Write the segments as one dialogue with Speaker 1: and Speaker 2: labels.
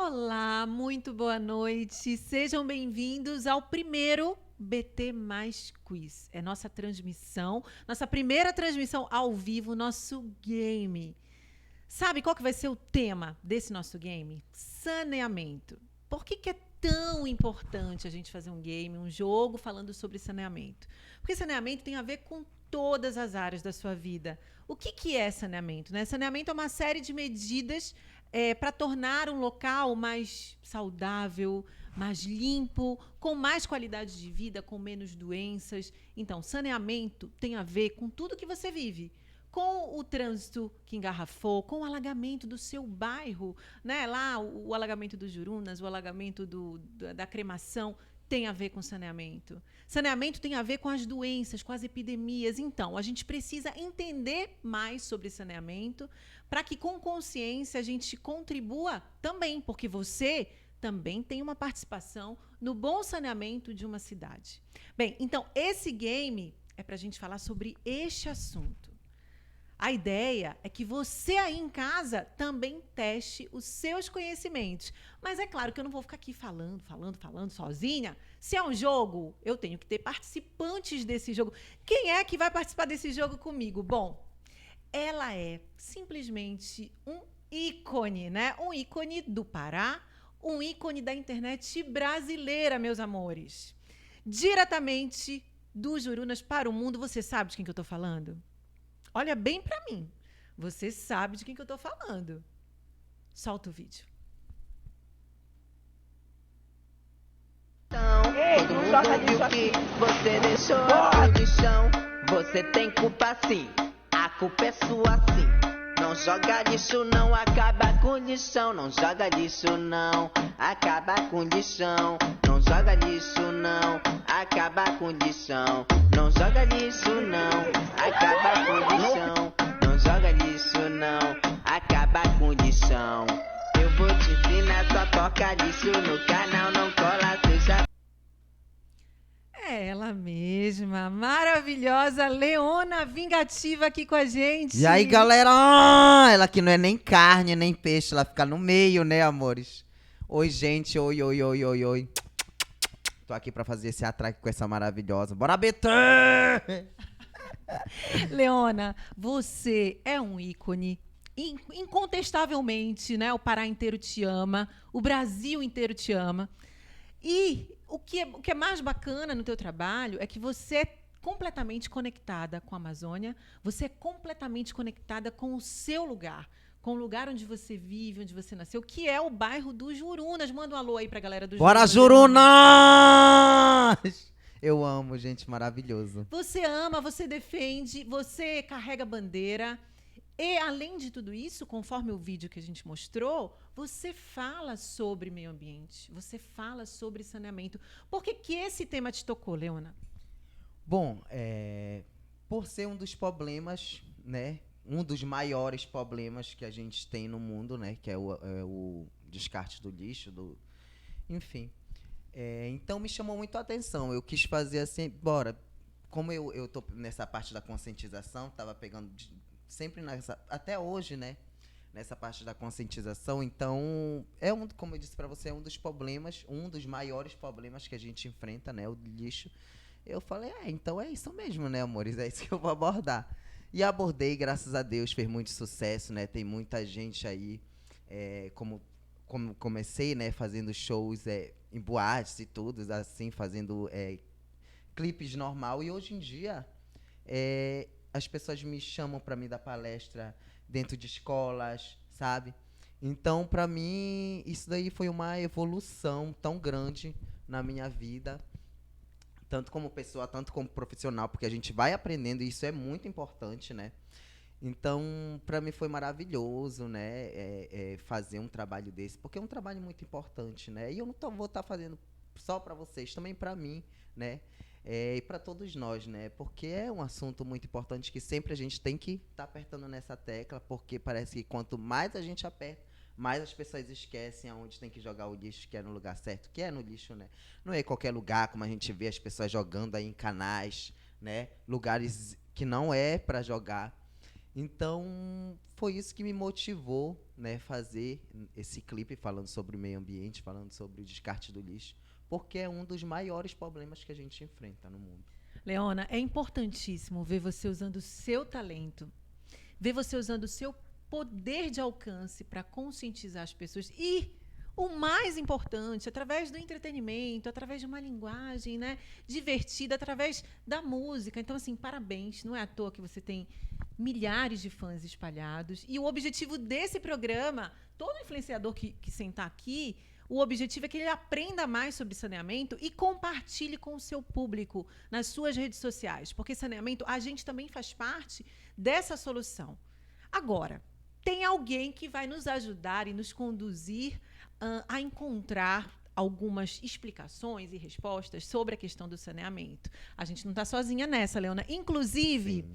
Speaker 1: Olá, muito boa noite. Sejam bem-vindos ao primeiro BT Mais Quiz. É nossa transmissão, nossa primeira transmissão ao vivo, nosso game. Sabe qual que vai ser o tema desse nosso game? Saneamento. Por que é tão importante a gente fazer um game, um jogo falando sobre saneamento? Porque saneamento tem a ver com todas as áreas da sua vida. O que é saneamento, né? Saneamento é uma série de medidas para tornar um local mais saudável, mais limpo, com mais qualidade de vida, com menos doenças. Então, saneamento tem a ver com tudo que você vive. Com o trânsito que engarrafou, com o alagamento do seu bairro, né? Lá, o alagamento dos Jurunas, o alagamento da Cremação, tem a ver com saneamento. Saneamento tem a ver com as doenças, com as epidemias. Então, a gente precisa entender mais sobre saneamento para que, com consciência, a gente contribua também, porque você também tem uma participação no bom saneamento de uma cidade. Bem, então, esse game é para a gente falar sobre este assunto. A ideia é que você aí em casa também teste os seus conhecimentos. Mas é claro que eu não vou ficar aqui falando sozinha. Se é um jogo, eu tenho que ter participantes desse jogo. Quem é que vai participar desse jogo comigo? Bom, ela é simplesmente um ícone, né? Um ícone do Pará, um ícone da internet brasileira, meus amores. Diretamente dos Jurunas para o mundo. Você sabe de quem que eu estou falando? Olha bem pra mim. Você sabe de quem que eu tô falando. Solta o vídeo.
Speaker 2: Todo mundo viu que você deixou a no chão. Você tem culpa sim, a culpa é sua sim. Não joga lixo não, acaba com lixão. Não joga lixo não, acaba com lixão. Não joga lixo não, acaba com lixão. Não joga lixo não, acaba com lixão. Não joga lixo não, acaba com lixão. Eu vou te ensinar, só toca lixo no canal, não cola, seja.
Speaker 1: É ela mesma, maravilhosa Leona Vingativa aqui com a gente.
Speaker 3: E aí, galera? Ela que não é nem carne, nem peixe, ela fica no meio, né, amores? Oi, gente, oi. Tô aqui pra fazer esse atraque com essa maravilhosa. Bora, BT!
Speaker 1: Leona, você é um ícone. Incontestavelmente, né? O Pará inteiro te ama, o Brasil inteiro te ama. E o que é mais bacana no teu trabalho é que você é completamente conectada com a Amazônia, você é completamente conectada com o seu lugar, com o lugar onde você vive, onde você nasceu, que é o bairro dos Jurunas. Manda um alô aí pra galera dos
Speaker 3: Bora,
Speaker 1: Jurunas.
Speaker 3: Jurunas! Eu amo, gente, maravilhoso.
Speaker 1: Você ama, você defende, você carrega bandeira. E, além de tudo isso, conforme o vídeo que a gente mostrou, você fala sobre meio ambiente, você fala sobre saneamento. Por que esse tema te tocou, Leona?
Speaker 3: Bom, por ser um dos problemas, né? Um dos maiores problemas que a gente tem no mundo, né? Que é o descarte do lixo, enfim. Então me chamou muito a atenção. Eu quis fazer assim, como eu tô nessa parte da conscientização, tava pegando sempre até hoje, né? Nessa parte da conscientização, então como eu disse para você, é um dos maiores problemas que a gente enfrenta, né? O lixo. Eu falei, então é isso mesmo, né, amores? É isso que eu vou abordar. E abordei, graças a Deus, fez muito sucesso, né? Tem muita gente aí, como comecei, né, fazendo shows em boates e tudo, assim, fazendo clipes normal. E hoje em dia, as pessoas me chamam para me dar palestra dentro de escolas, sabe? Então, para mim, isso daí foi uma evolução tão grande na minha vida, tanto como pessoa, tanto como profissional, porque a gente vai aprendendo e isso é muito importante, né? Então, para mim foi maravilhoso, né, fazer um trabalho desse, porque é um trabalho muito importante, né? E eu não vou estar fazendo só para vocês, também para mim, né? E para todos nós, né? Porque é um assunto muito importante que sempre a gente tem que estar apertando nessa tecla, porque parece que quanto mais a gente aperta, mais as pessoas esquecem aonde tem que jogar o lixo, que é no lugar certo, que é no lixo, né? Não é em qualquer lugar, como a gente vê as pessoas jogando aí em canais, né? Lugares que não é para jogar. Então, foi isso que me motivou, né, fazer esse clipe falando sobre o meio ambiente, falando sobre o descarte do lixo, porque é um dos maiores problemas que a gente enfrenta no mundo.
Speaker 1: Leona, é importantíssimo ver você usando o seu talento, ver você usando o seu poder de alcance para conscientizar as pessoas e o mais importante, através do entretenimento, através de uma linguagem, né, divertida, através da música. Então, assim, parabéns. Não é à toa que você tem milhares de fãs espalhados. E o objetivo desse programa, todo influenciador que sentar aqui, o objetivo é que ele aprenda mais sobre saneamento e compartilhe com o seu público nas suas redes sociais. Porque saneamento, a gente também faz parte dessa solução. Agora, tem alguém que vai nos ajudar e nos conduzir a encontrar algumas explicações e respostas sobre a questão do saneamento. A gente não está sozinha nessa, Leona. Inclusive,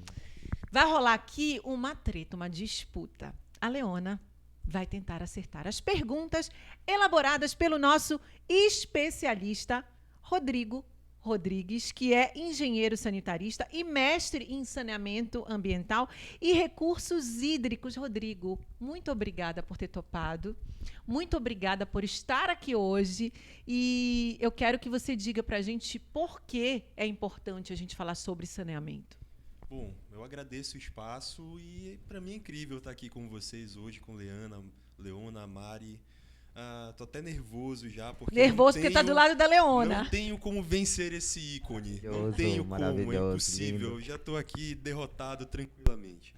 Speaker 1: vai rolar aqui uma treta, uma disputa. A Leona vai tentar acertar as perguntas elaboradas pelo nosso especialista Rodrigo Rodrigues, que é engenheiro sanitarista e mestre em saneamento ambiental e recursos hídricos. Rodrigo, muito obrigada por ter topado. Muito obrigada por estar aqui hoje. E eu quero que você diga para a gente por que é importante a gente falar sobre saneamento.
Speaker 4: Bom, eu agradeço o espaço e para mim é incrível estar aqui com vocês hoje, com Leona, Mari. Tô até nervoso já, porque
Speaker 1: porque tá do lado da Leona.
Speaker 4: Não tenho como vencer esse ícone. Não tenho como, é impossível. Eu já tô aqui derrotado tranquilamente.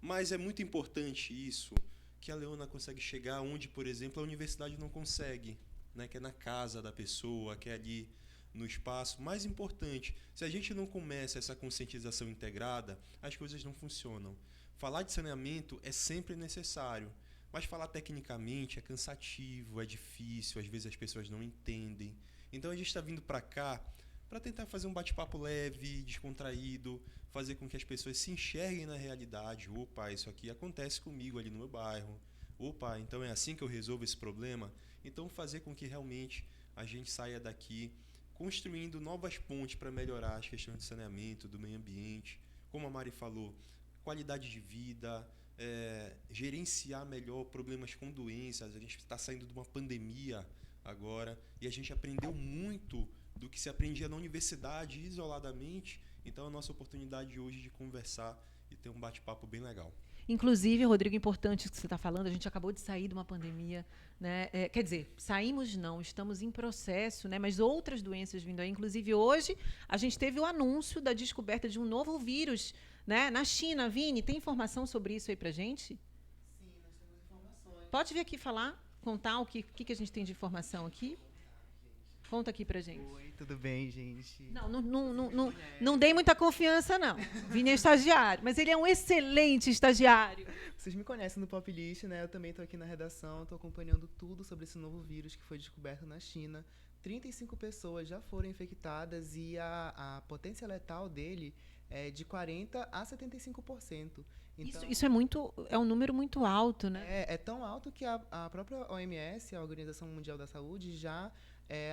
Speaker 4: Mas é muito importante isso, que a Leona consegue chegar onde, por exemplo, a universidade não consegue, né? Que é na casa da pessoa, que é ali no espaço. Mais importante, se a gente não começa essa conscientização integrada, as coisas não funcionam. Falar de saneamento é sempre necessário, mas falar tecnicamente é cansativo, é difícil, às vezes as pessoas não entendem. Então a gente está vindo para cá para tentar fazer um bate-papo leve, descontraído, fazer com que as pessoas se enxerguem na realidade. Opa, isso aqui acontece comigo ali no meu bairro. Opa, então é assim que eu resolvo esse problema? Então fazer com que realmente a gente saia daqui construindo novas pontes para melhorar as questões de saneamento, do meio ambiente. Como a Mari falou, qualidade de vida, gerenciar melhor problemas com doenças. A gente está saindo de uma pandemia agora e a gente aprendeu muito do que se aprendia na universidade isoladamente. Então, a nossa oportunidade hoje de conversar e ter um bate-papo bem legal.
Speaker 1: Inclusive, Rodrigo, importante o que você está falando, a gente acabou de sair de uma pandemia, né? Quer dizer, saímos não, estamos em processo, né? Mas outras doenças vindo aí. Inclusive, hoje, a gente teve o anúncio da descoberta de um novo vírus, né? Na China. Vini, tem informação sobre isso aí pra gente?
Speaker 5: Sim, nós temos informações.
Speaker 1: Pode vir aqui falar, contar o que a gente tem de informação aqui? Conta aqui pra gente.
Speaker 5: Oi, tudo bem, gente?
Speaker 1: Não dei muita confiança, não. Vini é estagiário, mas ele é um excelente estagiário.
Speaker 5: Vocês me conhecem no Pop List, né? Eu também estou aqui na redação, estou acompanhando tudo sobre esse novo vírus que foi descoberto na China. 35 pessoas já foram infectadas e a potência letal dele é de 40% a 75%. Então,
Speaker 1: isso é um número muito alto, né?
Speaker 5: É tão alto que a própria OMS, a Organização Mundial da Saúde, já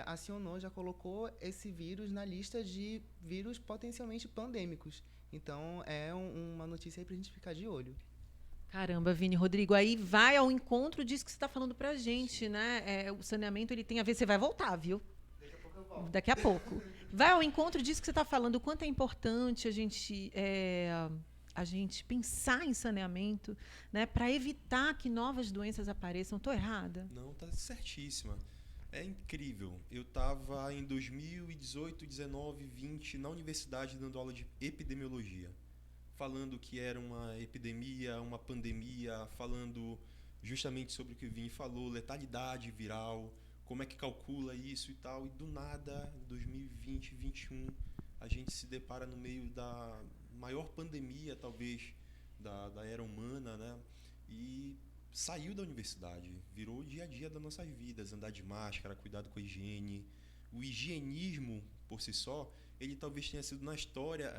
Speaker 5: acionou, já colocou esse vírus na lista de vírus potencialmente pandêmicos. Então, é uma notícia aí pra gente ficar de olho.
Speaker 1: Caramba, Vini, Rodrigo, aí vai ao encontro disso que você está falando pra gente, né? O saneamento, ele tem a ver... Você vai voltar, viu?
Speaker 5: Daqui a pouco eu volto.
Speaker 1: Daqui a pouco. Vai ao encontro disso que você está falando, o quanto é importante a gente pensar em saneamento, né? Para evitar que novas doenças apareçam. Estou errada?
Speaker 4: Não, tá certíssima. É incrível. Eu estava em 2018, 19, 20 na universidade dando aula de epidemiologia, falando que era uma epidemia, uma pandemia, falando justamente sobre o que o Vini falou, letalidade viral, como é que calcula isso e tal. E do nada, em 2020, 2021, a gente se depara no meio da maior pandemia, talvez, da era humana, né? E saiu da universidade, virou o dia a dia das nossas vidas, andar de máscara, cuidado com a higiene. O higienismo, por si só, ele talvez tenha sido na história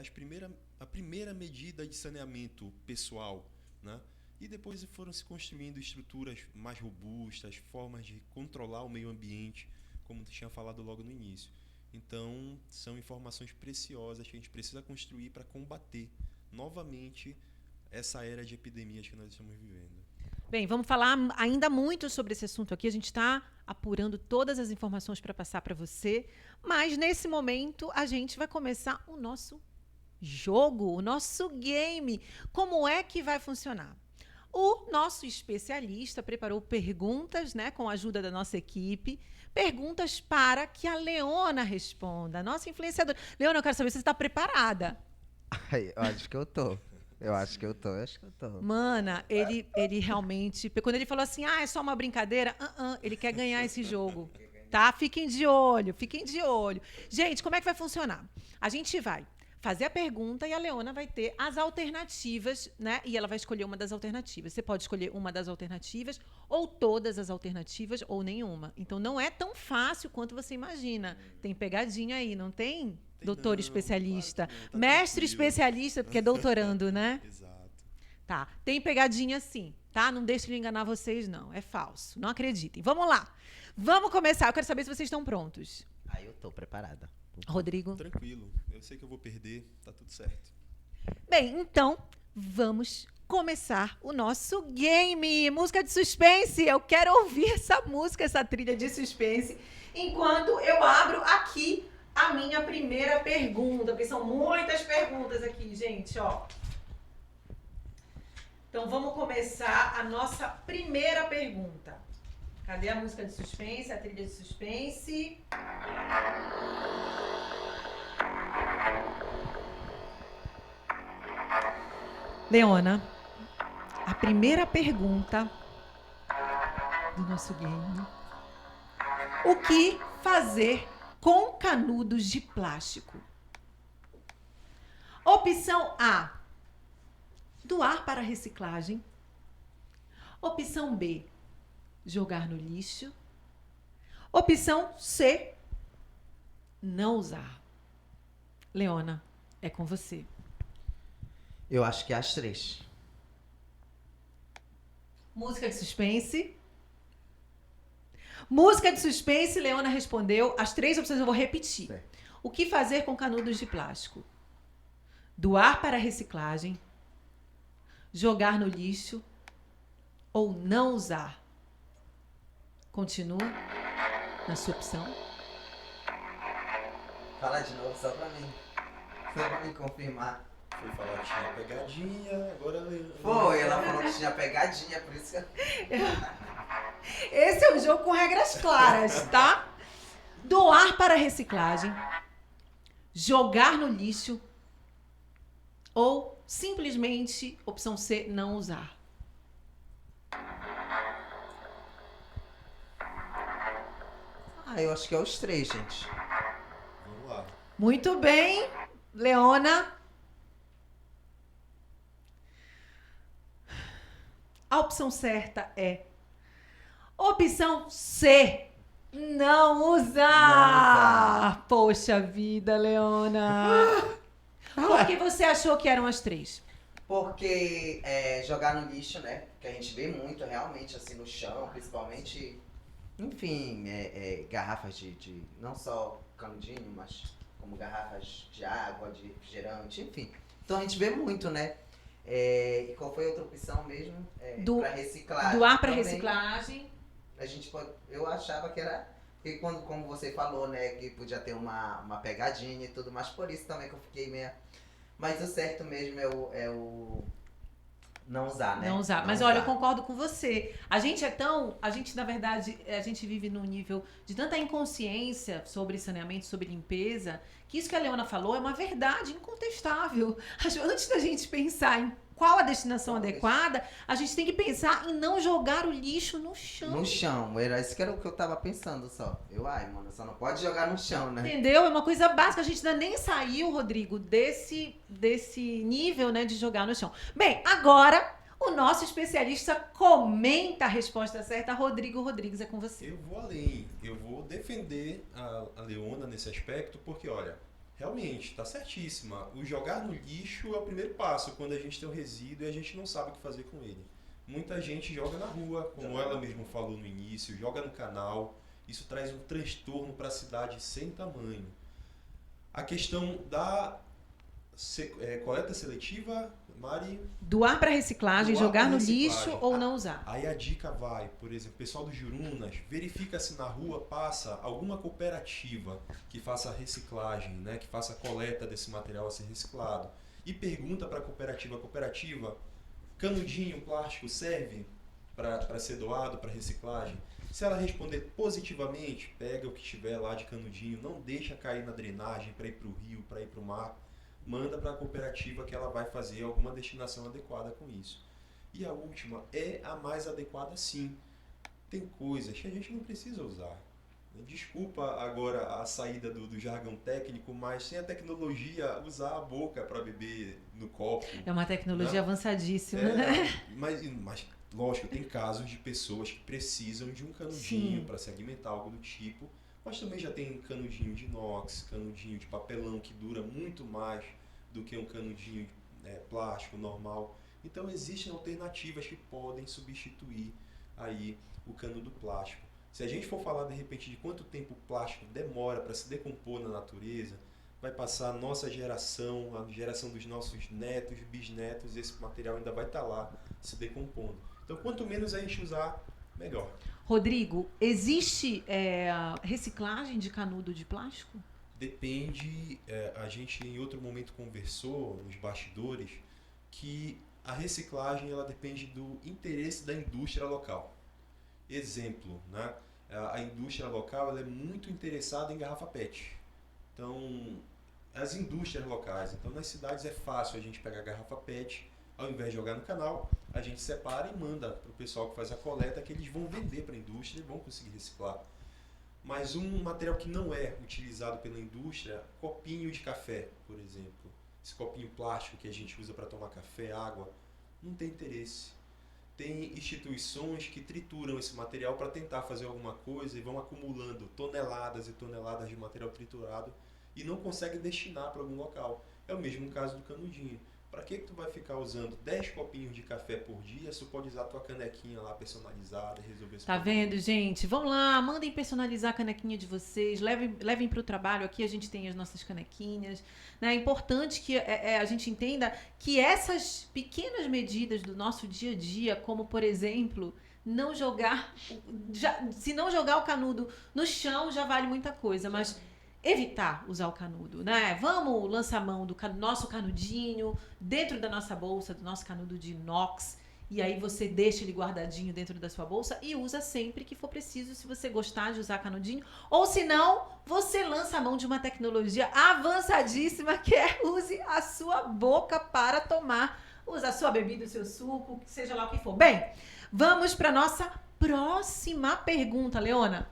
Speaker 4: a primeira medida de saneamento pessoal, né? E depois foram se construindo estruturas mais robustas, formas de controlar o meio ambiente, como tu tinha falado logo no início. Então, são informações preciosas que a gente precisa construir para combater novamente essa era de epidemias que nós estamos vivendo.
Speaker 1: Bem, vamos falar ainda muito sobre esse assunto aqui. A gente está apurando todas as informações para passar para você. Mas, nesse momento, a gente vai começar o nosso jogo, o nosso game. Como é que vai funcionar? O nosso especialista preparou perguntas, né, com a ajuda da nossa equipe. Perguntas para que a Leona responda. Nossa influenciadora. Leona, eu quero saber se você está preparada.
Speaker 3: Ai, eu acho que eu tô.
Speaker 1: Mana, ele realmente... Quando ele falou assim, é só uma brincadeira, ele quer ganhar esse jogo, tá? Fiquem de olho. Gente, como é que vai funcionar? A gente vai fazer a pergunta e a Leona vai ter as alternativas, né? E ela vai escolher uma das alternativas. Você pode escolher uma das alternativas, ou todas as alternativas, ou nenhuma. Então, não é tão fácil quanto você imagina. Tem pegadinha aí, não tem? Doutor especialista.
Speaker 4: Claro tá
Speaker 1: Mestre
Speaker 4: tranquilo.
Speaker 1: especialista, porque é doutorando, né?
Speaker 4: Exato.
Speaker 1: Tá, tem pegadinha sim, tá? Não deixe ele enganar vocês, não. É falso. Não acreditem. Vamos lá. Vamos começar. Eu quero saber se vocês estão prontos.
Speaker 3: Aí eu tô preparada.
Speaker 1: Rodrigo?
Speaker 4: Tranquilo. Eu sei que eu vou perder, tá tudo certo.
Speaker 1: Bem, então, vamos começar o nosso game. Música de suspense. Eu quero ouvir essa música, essa trilha de suspense, enquanto eu abro aqui a minha primeira pergunta, porque são muitas perguntas aqui, gente, ó. Então, vamos começar a nossa primeira pergunta. Cadê a música de suspense, a trilha de suspense? Leona, a primeira pergunta do nosso game. O que fazer com canudos de plástico? Opção A, doar para reciclagem. Opção B, jogar no lixo. Opção C, não usar. Leona, é com você.
Speaker 3: Eu acho que é as 3.
Speaker 1: Música de suspense. Música de suspense, Leona respondeu. As 3 opções eu vou repetir.
Speaker 3: Certo.
Speaker 1: O que fazer com canudos de plástico? Doar para reciclagem, jogar no lixo ou não usar? Continua na sua opção.
Speaker 3: Fala de novo só pra mim. Só pra me confirmar.
Speaker 4: Foi falar que tinha pegadinha, agora...
Speaker 3: Foi, ela falou que tinha pegadinha, por isso que eu...
Speaker 1: Esse é um jogo com regras claras, tá? Doar para reciclagem, jogar no lixo ou simplesmente, opção C, não usar.
Speaker 3: Eu acho que é os 3, gente.
Speaker 4: Vamos lá.
Speaker 1: Muito bem, Leona. A opção certa é opção C, não usar. Poxa vida, Leona. Por que você achou que eram as 3?
Speaker 3: Porque jogar no lixo, né? Que a gente vê muito realmente assim no chão, principalmente, enfim, garrafas de não só canudinho, mas como garrafas de água, de refrigerante, enfim. Então a gente vê muito, né? E qual foi a outra opção mesmo? Para reciclagem.
Speaker 1: Doar para
Speaker 3: também.
Speaker 1: reciclagem.
Speaker 3: A gente eu achava que era, porque como você falou, né, que podia ter uma pegadinha e tudo, mas por isso também que eu fiquei meio... Mas o certo mesmo é o não usar, né?
Speaker 1: Não usar.
Speaker 3: Não
Speaker 1: Mas
Speaker 3: usar.
Speaker 1: olha, eu concordo com você. A gente, na verdade, a gente vive num nível de tanta inconsciência sobre saneamento, sobre limpeza, que isso que a Leona falou é uma verdade incontestável. Antes da gente pensar em qual a destinação adequada, a gente tem que pensar em não jogar o lixo no chão.
Speaker 3: No chão, era isso que era o que eu tava pensando só. Mano, só não pode jogar no chão, né?
Speaker 1: Entendeu? É uma coisa básica. A gente ainda nem saiu, Rodrigo, desse nível, né, de jogar no chão. Bem, agora o nosso especialista comenta a resposta certa. Rodrigo Rodrigues, é com você.
Speaker 4: Eu vou além. Eu vou defender a Leona nesse aspecto, porque, olha, realmente, está certíssima. O jogar no lixo é o primeiro passo, quando a gente tem um resíduo e a gente não sabe o que fazer com ele. Muita gente joga na rua, como ela mesma falou no início, joga no canal. Isso traz um transtorno para a cidade sem tamanho. A questão coleta seletiva, Mari...
Speaker 1: Doar para reciclagem,
Speaker 4: Doar
Speaker 1: jogar
Speaker 4: pra
Speaker 1: no
Speaker 4: reciclagem.
Speaker 1: lixo ou não usar.
Speaker 4: Aí a dica vai, por exemplo, pessoal do Jurunas, verifica se na rua passa alguma cooperativa que faça reciclagem, né, que faça a coleta desse material a ser reciclado. E pergunta para a cooperativa, canudinho plástico serve para ser doado para reciclagem? Se ela responder positivamente, pega o que tiver lá de canudinho, não deixa cair na drenagem para ir para o rio, para ir para o mar, manda para a cooperativa que ela vai fazer alguma destinação adequada com isso. E a última é a mais adequada, sim. Tem coisas que a gente não precisa usar. Desculpa agora a saída do jargão técnico, mas sem a tecnologia, usar a boca para beber no copo.
Speaker 1: É uma tecnologia avançadíssima,
Speaker 4: É,
Speaker 1: né?
Speaker 4: mas, lógico, tem casos de pessoas que precisam de um canudinho para se alimentar, algo do tipo. Mas também já tem canudinho de inox, canudinho de papelão que dura muito mais do que um canudinho plástico normal. Então existem alternativas que podem substituir aí o canudo plástico. Se a gente for falar de repente de quanto tempo o plástico demora para se decompor na natureza, vai passar a nossa geração, a geração dos nossos netos, bisnetos, esse material ainda vai estar lá se decompondo. Então quanto menos a gente usar, melhor.
Speaker 1: Rodrigo, existe reciclagem de canudo de plástico?
Speaker 4: Depende, a gente em outro momento conversou nos bastidores que a reciclagem ela depende do interesse da indústria local. Exemplo, né? A indústria local ela é muito interessada em garrafa PET. Então, as indústrias locais, então nas cidades é fácil a gente pegar a garrafa PET, ao invés de jogar no canal, a gente separa e manda para o pessoal que faz a coleta, que eles vão vender para a indústria e vão conseguir reciclar. Mas um material que não é utilizado pela indústria, copinho de café, por exemplo. Esse copinho plástico que a gente usa para tomar café, água, não tem interesse. Tem instituições que trituram esse material para tentar fazer alguma coisa e vão acumulando toneladas e toneladas de material triturado e não conseguem destinar para algum local. É o mesmo caso do canudinho. Para que tu vai ficar usando 10 copinhos de café por dia se tu pode usar tua canequinha lá personalizada e resolver esse
Speaker 1: Tá
Speaker 4: problema?
Speaker 1: vendo, gente? Vão lá, mandem personalizar a canequinha de vocês, levem para o trabalho. Aqui a gente tem as nossas canequinhas. Né? É importante que a gente entenda que essas pequenas medidas do nosso dia a dia, como por exemplo, não jogar, se não jogar o canudo no chão, já vale muita coisa, mas evitar usar o canudo, né? Vamos lançar mão do nosso canudinho dentro da nossa bolsa, do nosso canudo de inox, e aí você deixa ele guardadinho dentro da sua bolsa e usa sempre que for preciso, se você gostar de usar canudinho, ou se não, você lança a mão de uma tecnologia avançadíssima que use a sua boca para tomar, usa a sua bebida, o seu suco, seja lá o que for. Bem, vamos para nossa próxima pergunta, Leona.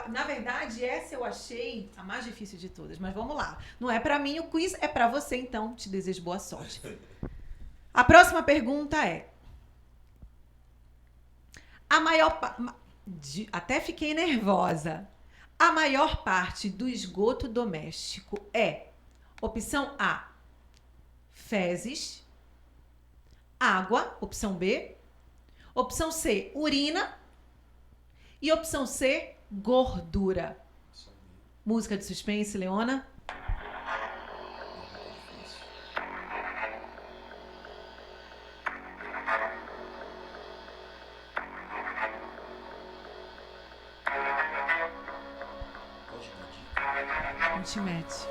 Speaker 1: Na verdade, essa eu achei a mais difícil de todas, mas vamos lá. Não é pra mim o quiz, é pra você, então te desejo boa sorte. A próxima pergunta é: até fiquei nervosa. A maior parte do esgoto doméstico é opção A, fezes, água, opção B, opção C, urina. E opção C, gordura. Música de suspense, Leona. Não te mete.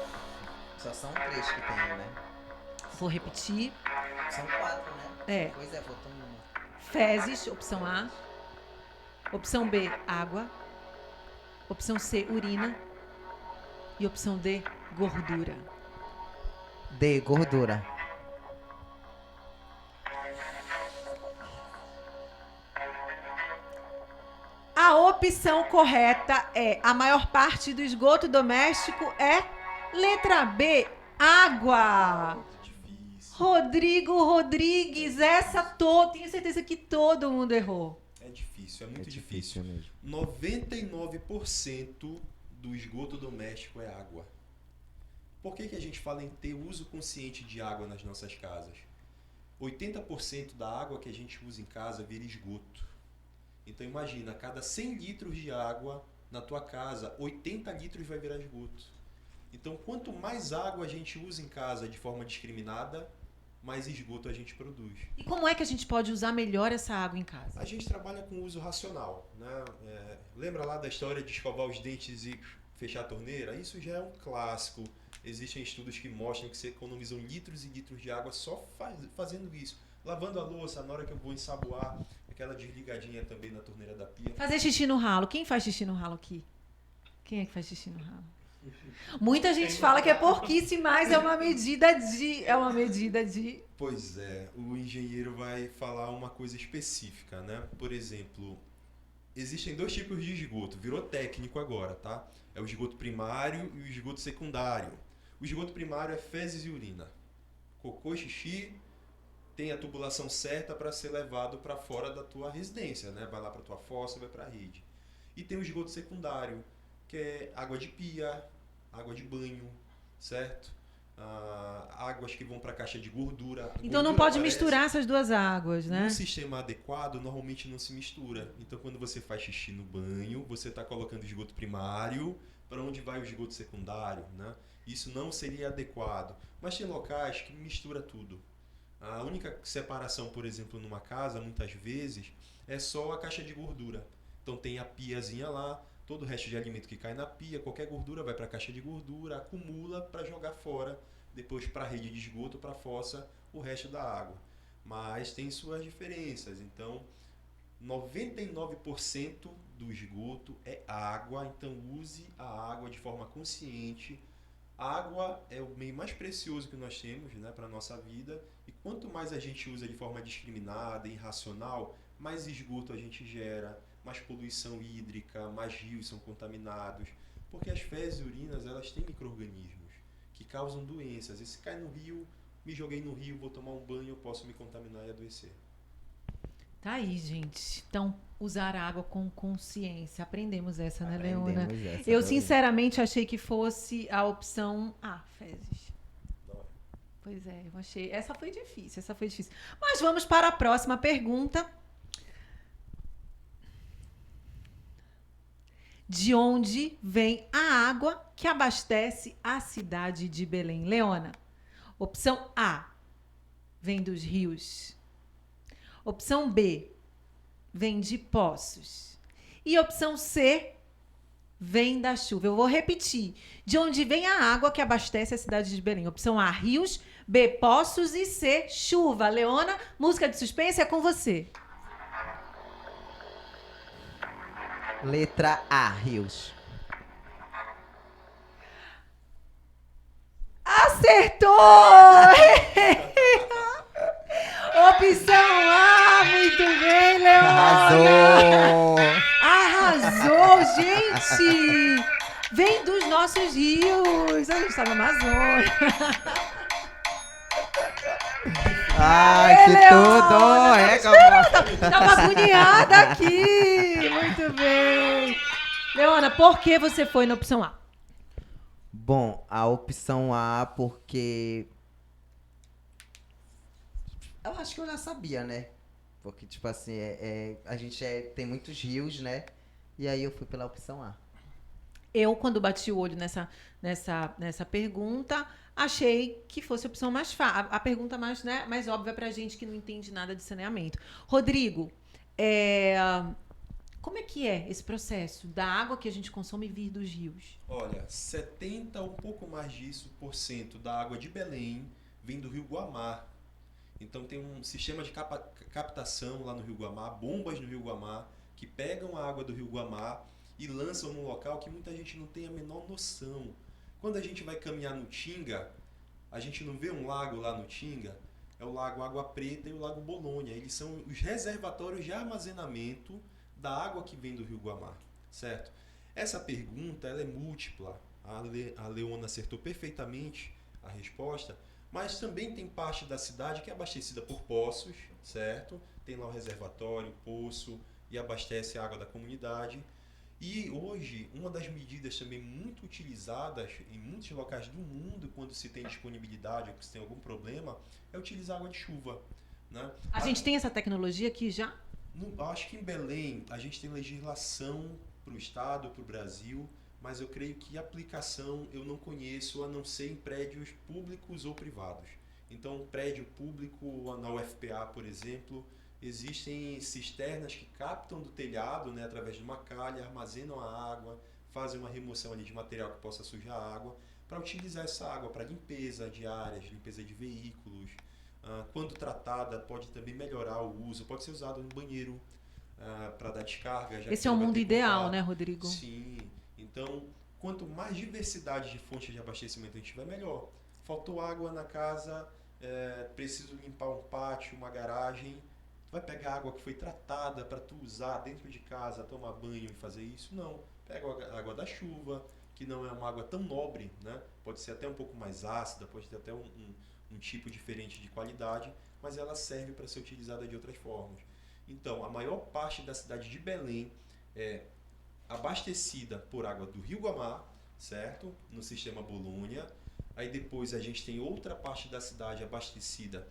Speaker 3: Só são 3 que tem, né?
Speaker 1: Vou repetir.
Speaker 3: São 4, né?
Speaker 1: É.
Speaker 3: Pois é, faltou uma.
Speaker 1: Fezes, opção A. Opção B, água. Opção C, urina. E opção D, gordura.
Speaker 3: D, gordura.
Speaker 1: A opção correta é: a maior parte do esgoto doméstico é letra B, água.
Speaker 4: Difícil.
Speaker 1: Rodrigo Rodrigues, tenho certeza que todo mundo errou.
Speaker 4: É difícil, é muito difícil.
Speaker 3: mesmo.
Speaker 4: 99% do esgoto doméstico é água. Por que a gente fala em ter uso consciente de água nas nossas casas? 80% da água que a gente usa em casa vira esgoto. Então imagina, a cada 100 litros de água na tua casa, 80 litros vai virar esgoto. Então, quanto mais água a gente usa em casa de forma discriminada, mais esgoto a gente produz.
Speaker 1: E como é que a gente pode usar melhor essa água em casa?
Speaker 4: A gente trabalha com uso racional, né? Lembra lá da história de escovar os dentes e fechar a torneira? Isso já é um clássico. Existem estudos que mostram que você economizam litros e litros de água só fazendo isso. Lavando a louça, na hora que eu vou ensaboar, aquela desligadinha também na torneira da pia.
Speaker 1: Fazer xixi no ralo. Quem faz xixi no ralo aqui? Quem é que faz xixi no ralo? Muita gente fala que é porquice, mas é uma medida de...
Speaker 4: Pois é, o engenheiro vai falar uma coisa específica, né? Por exemplo, existem 2 tipos de esgoto, virou técnico agora, tá? É o esgoto primário e o esgoto secundário. O esgoto primário é fezes e urina. Cocô e xixi tem a tubulação certa para ser levado para fora da tua residência, né? Vai lá para tua fossa, vai para a rede. E tem o esgoto secundário, que é água de pia, água de banho, certo? Águas que vão para a caixa de gordura.
Speaker 1: Então não pode misturar essas duas águas, né?
Speaker 4: No sistema adequado, normalmente não se mistura. Então quando você faz xixi no banho, você está colocando esgoto primário para onde vai o esgoto secundário, né? Isso não seria adequado. Mas tem locais que mistura tudo. A única separação, por exemplo, numa casa, muitas vezes, é só a caixa de gordura. Então tem a piazinha lá, todo o resto de alimento que cai na pia, qualquer gordura vai para a caixa de gordura, acumula para jogar fora, depois para a rede de esgoto, para a fossa, o resto da água. Mas tem suas diferenças. Então, 99% do esgoto é água, então use a água de forma consciente. A água é o meio mais precioso que nós temos, né, para a nossa vida, e quanto mais a gente usa de forma discriminada e irracional, mais esgoto a gente gera, mais poluição hídrica, mais rios são contaminados, porque as fezes e urinas, elas têm micro-organismos que causam doenças. E se cai no rio, me joguei no rio, vou tomar um banho, eu posso me contaminar e adoecer.
Speaker 1: Tá aí, gente. Então, usar a água com consciência. Aprendemos essa, né, Leona? Eu, sinceramente, achei que fosse a opção A, fezes. Pois é, eu achei. Essa foi difícil. Mas vamos para a próxima pergunta. De onde vem a água que abastece a cidade de Belém? Leona, opção A, vem dos rios. Opção B, vem de poços. E opção C, vem da chuva. Eu vou repetir. De onde vem a água que abastece a cidade de Belém? Opção A, rios. B, poços. E C, chuva. Leona, música de suspense é com você.
Speaker 3: Letra A, rios.
Speaker 1: Acertou! Opção A, muito bem, Leona! Arrasou, gente! Vem dos nossos rios! A gente está na Amazônia.
Speaker 3: Ai, que tudo! É,
Speaker 1: Tava agoniada aqui! Muito bem! Leona, por que você foi na opção A?
Speaker 3: Bom, a opção A, porque... eu acho que eu já sabia, né? Porque, tipo assim, a gente tem muitos rios, né? E aí eu fui pela opção A.
Speaker 1: Eu, quando bati o olho nessa pergunta, achei que fosse a opção mais fácil. A pergunta mais óbvia pra gente que não entende nada de saneamento. Rodrigo, como é que é esse processo da água que a gente consome vir dos rios?
Speaker 4: Olha, 70% ou um pouco mais disso da água de Belém vem do Rio Guamá. Então tem um sistema de captação lá no Rio Guamá, bombas no Rio Guamá, que pegam a água do Rio Guamá e lançam num local que muita gente não tem a menor noção. Quando a gente vai caminhar no Tinga, a gente não vê um lago lá no Tinga, é o Lago Água Preta e o Lago Bolônia. Eles são os reservatórios de armazenamento da água que vem do Rio Guamá, certo? Essa pergunta ela é múltipla. A Leona acertou perfeitamente a resposta, mas também tem parte da cidade que é abastecida por poços, certo? Tem lá o reservatório, poço, e abastece a água da comunidade. E hoje, uma das medidas também muito utilizadas em muitos locais do mundo, quando se tem disponibilidade ou se tem algum problema, é utilizar água de chuva, né?
Speaker 1: A gente tem essa tecnologia aqui já?
Speaker 4: Acho que em Belém a gente tem legislação para o estado, para o Brasil, mas eu creio que aplicação eu não conheço, a não ser em prédios públicos ou privados. Então, prédio público, na UFPA, por exemplo, existem cisternas que captam do telhado, né, através de uma calha, armazenam a água, fazem uma remoção ali de material que possa sujar a água, para utilizar essa água para limpeza de áreas, limpeza de veículos. Quando tratada, pode também melhorar o uso, pode ser usado no banheiro para dar descarga.
Speaker 1: Esse é o mundo ideal, né, Rodrigo?
Speaker 4: Sim. Então, quanto mais diversidade de fontes de abastecimento a gente tiver, melhor. Faltou água na casa, preciso limpar um pátio, uma garagem. Tu vai pegar água que foi tratada para tu usar dentro de casa, tomar banho e fazer isso? Não. Pega a água da chuva, que não é uma água tão nobre, né? Pode ser até um pouco mais ácida, pode ter até um tipo diferente de qualidade, mas ela serve para ser utilizada de outras formas. Então, a maior parte da cidade de Belém é abastecida por água do Rio Guamá, certo? No sistema Bolônia. Aí depois a gente tem outra parte da cidade abastecida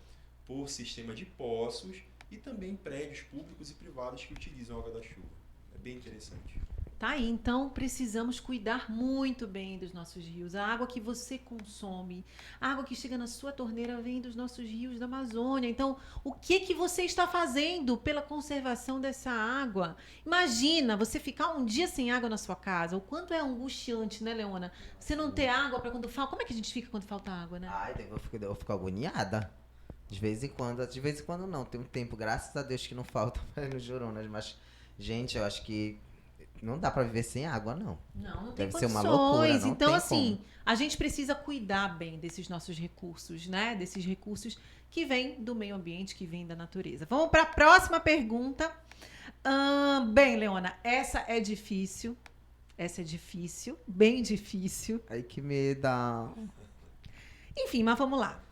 Speaker 4: por sistema de poços e também prédios públicos e privados que utilizam a água da chuva. É bem interessante.
Speaker 1: Tá aí, então precisamos cuidar muito bem dos nossos rios. A água que você consome, a água que chega na sua torneira vem dos nossos rios da Amazônia. Então, o que você está fazendo pela conservação dessa água? Imagina você ficar um dia sem água na sua casa. O quanto é angustiante, né, Leona? Você não ter água para quando falta. Como é que a gente fica quando falta água, né?
Speaker 3: Ai, eu fico agoniada. De vez em quando não. Tem um tempo, graças a Deus, que não falta no Jurunas. Mas, gente, eu acho que não dá pra viver sem água, não.
Speaker 1: Não tem
Speaker 3: Deve
Speaker 1: condições.
Speaker 3: ser uma loucura, não
Speaker 1: então,
Speaker 3: tem
Speaker 1: assim,
Speaker 3: como.
Speaker 1: a gente precisa cuidar bem desses nossos recursos, né? Desses recursos que vêm do meio ambiente, que vêm da natureza. Vamos para a próxima pergunta. Bem, Leona, essa é difícil. Essa é difícil, bem difícil.
Speaker 3: Ai, que medo.
Speaker 1: Enfim, mas vamos lá.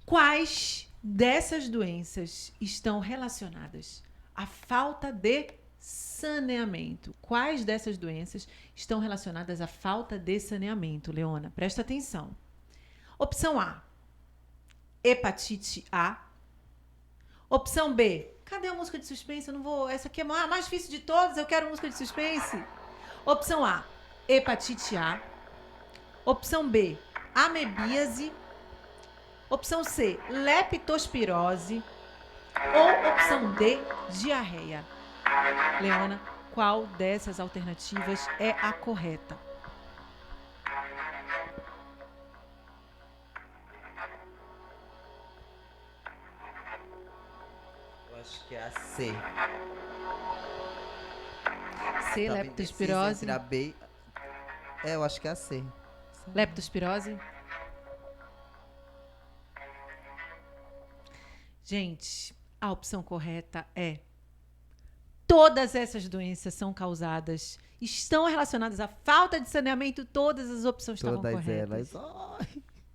Speaker 1: Quais dessas doenças estão relacionadas à falta de saneamento? Quais dessas doenças estão relacionadas à falta de saneamento, Leona? Presta atenção. Opção A, hepatite A. Opção B, cadê a música de suspense? Eu não vou. Essa aqui é a mais difícil de todas, eu quero música de suspense. Opção A, hepatite A. Opção B, amebíase. Opção C, leptospirose. Ou opção D, diarreia. Leona, qual dessas alternativas é a correta?
Speaker 3: Eu acho que é a C.
Speaker 1: C, leptospirose.
Speaker 3: Entre a B... eu acho que é a C.
Speaker 1: Leptospirose. Gente, a opção correta é: todas essas doenças são causadas, estão relacionadas à falta de saneamento. Todas as opções estavam corretas.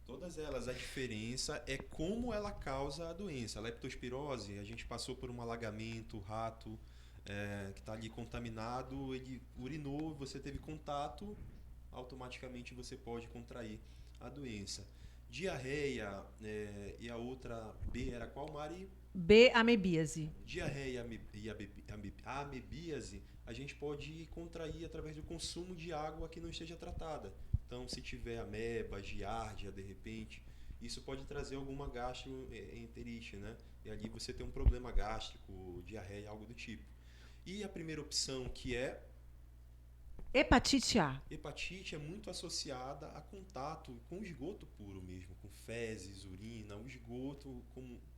Speaker 4: Todas elas. A diferença é como ela causa a doença. A leptospirose, a gente passou por um alagamento, o rato que está ali contaminado, ele urinou, você teve contato, automaticamente você pode contrair a doença. Diarreia e a outra B era qual, Mari?
Speaker 1: B, amebíase.
Speaker 4: Diarreia e amebíase a gente pode contrair através do consumo de água que não esteja tratada. Então, se tiver ameba, giardia, de repente, isso pode trazer alguma gastroenterite, né? E ali você tem um problema gástrico, diarreia, algo do tipo. E a primeira opção, que é
Speaker 1: hepatite A.
Speaker 4: Hepatite é muito associada a contato com o esgoto puro mesmo, com fezes, urina. O esgoto,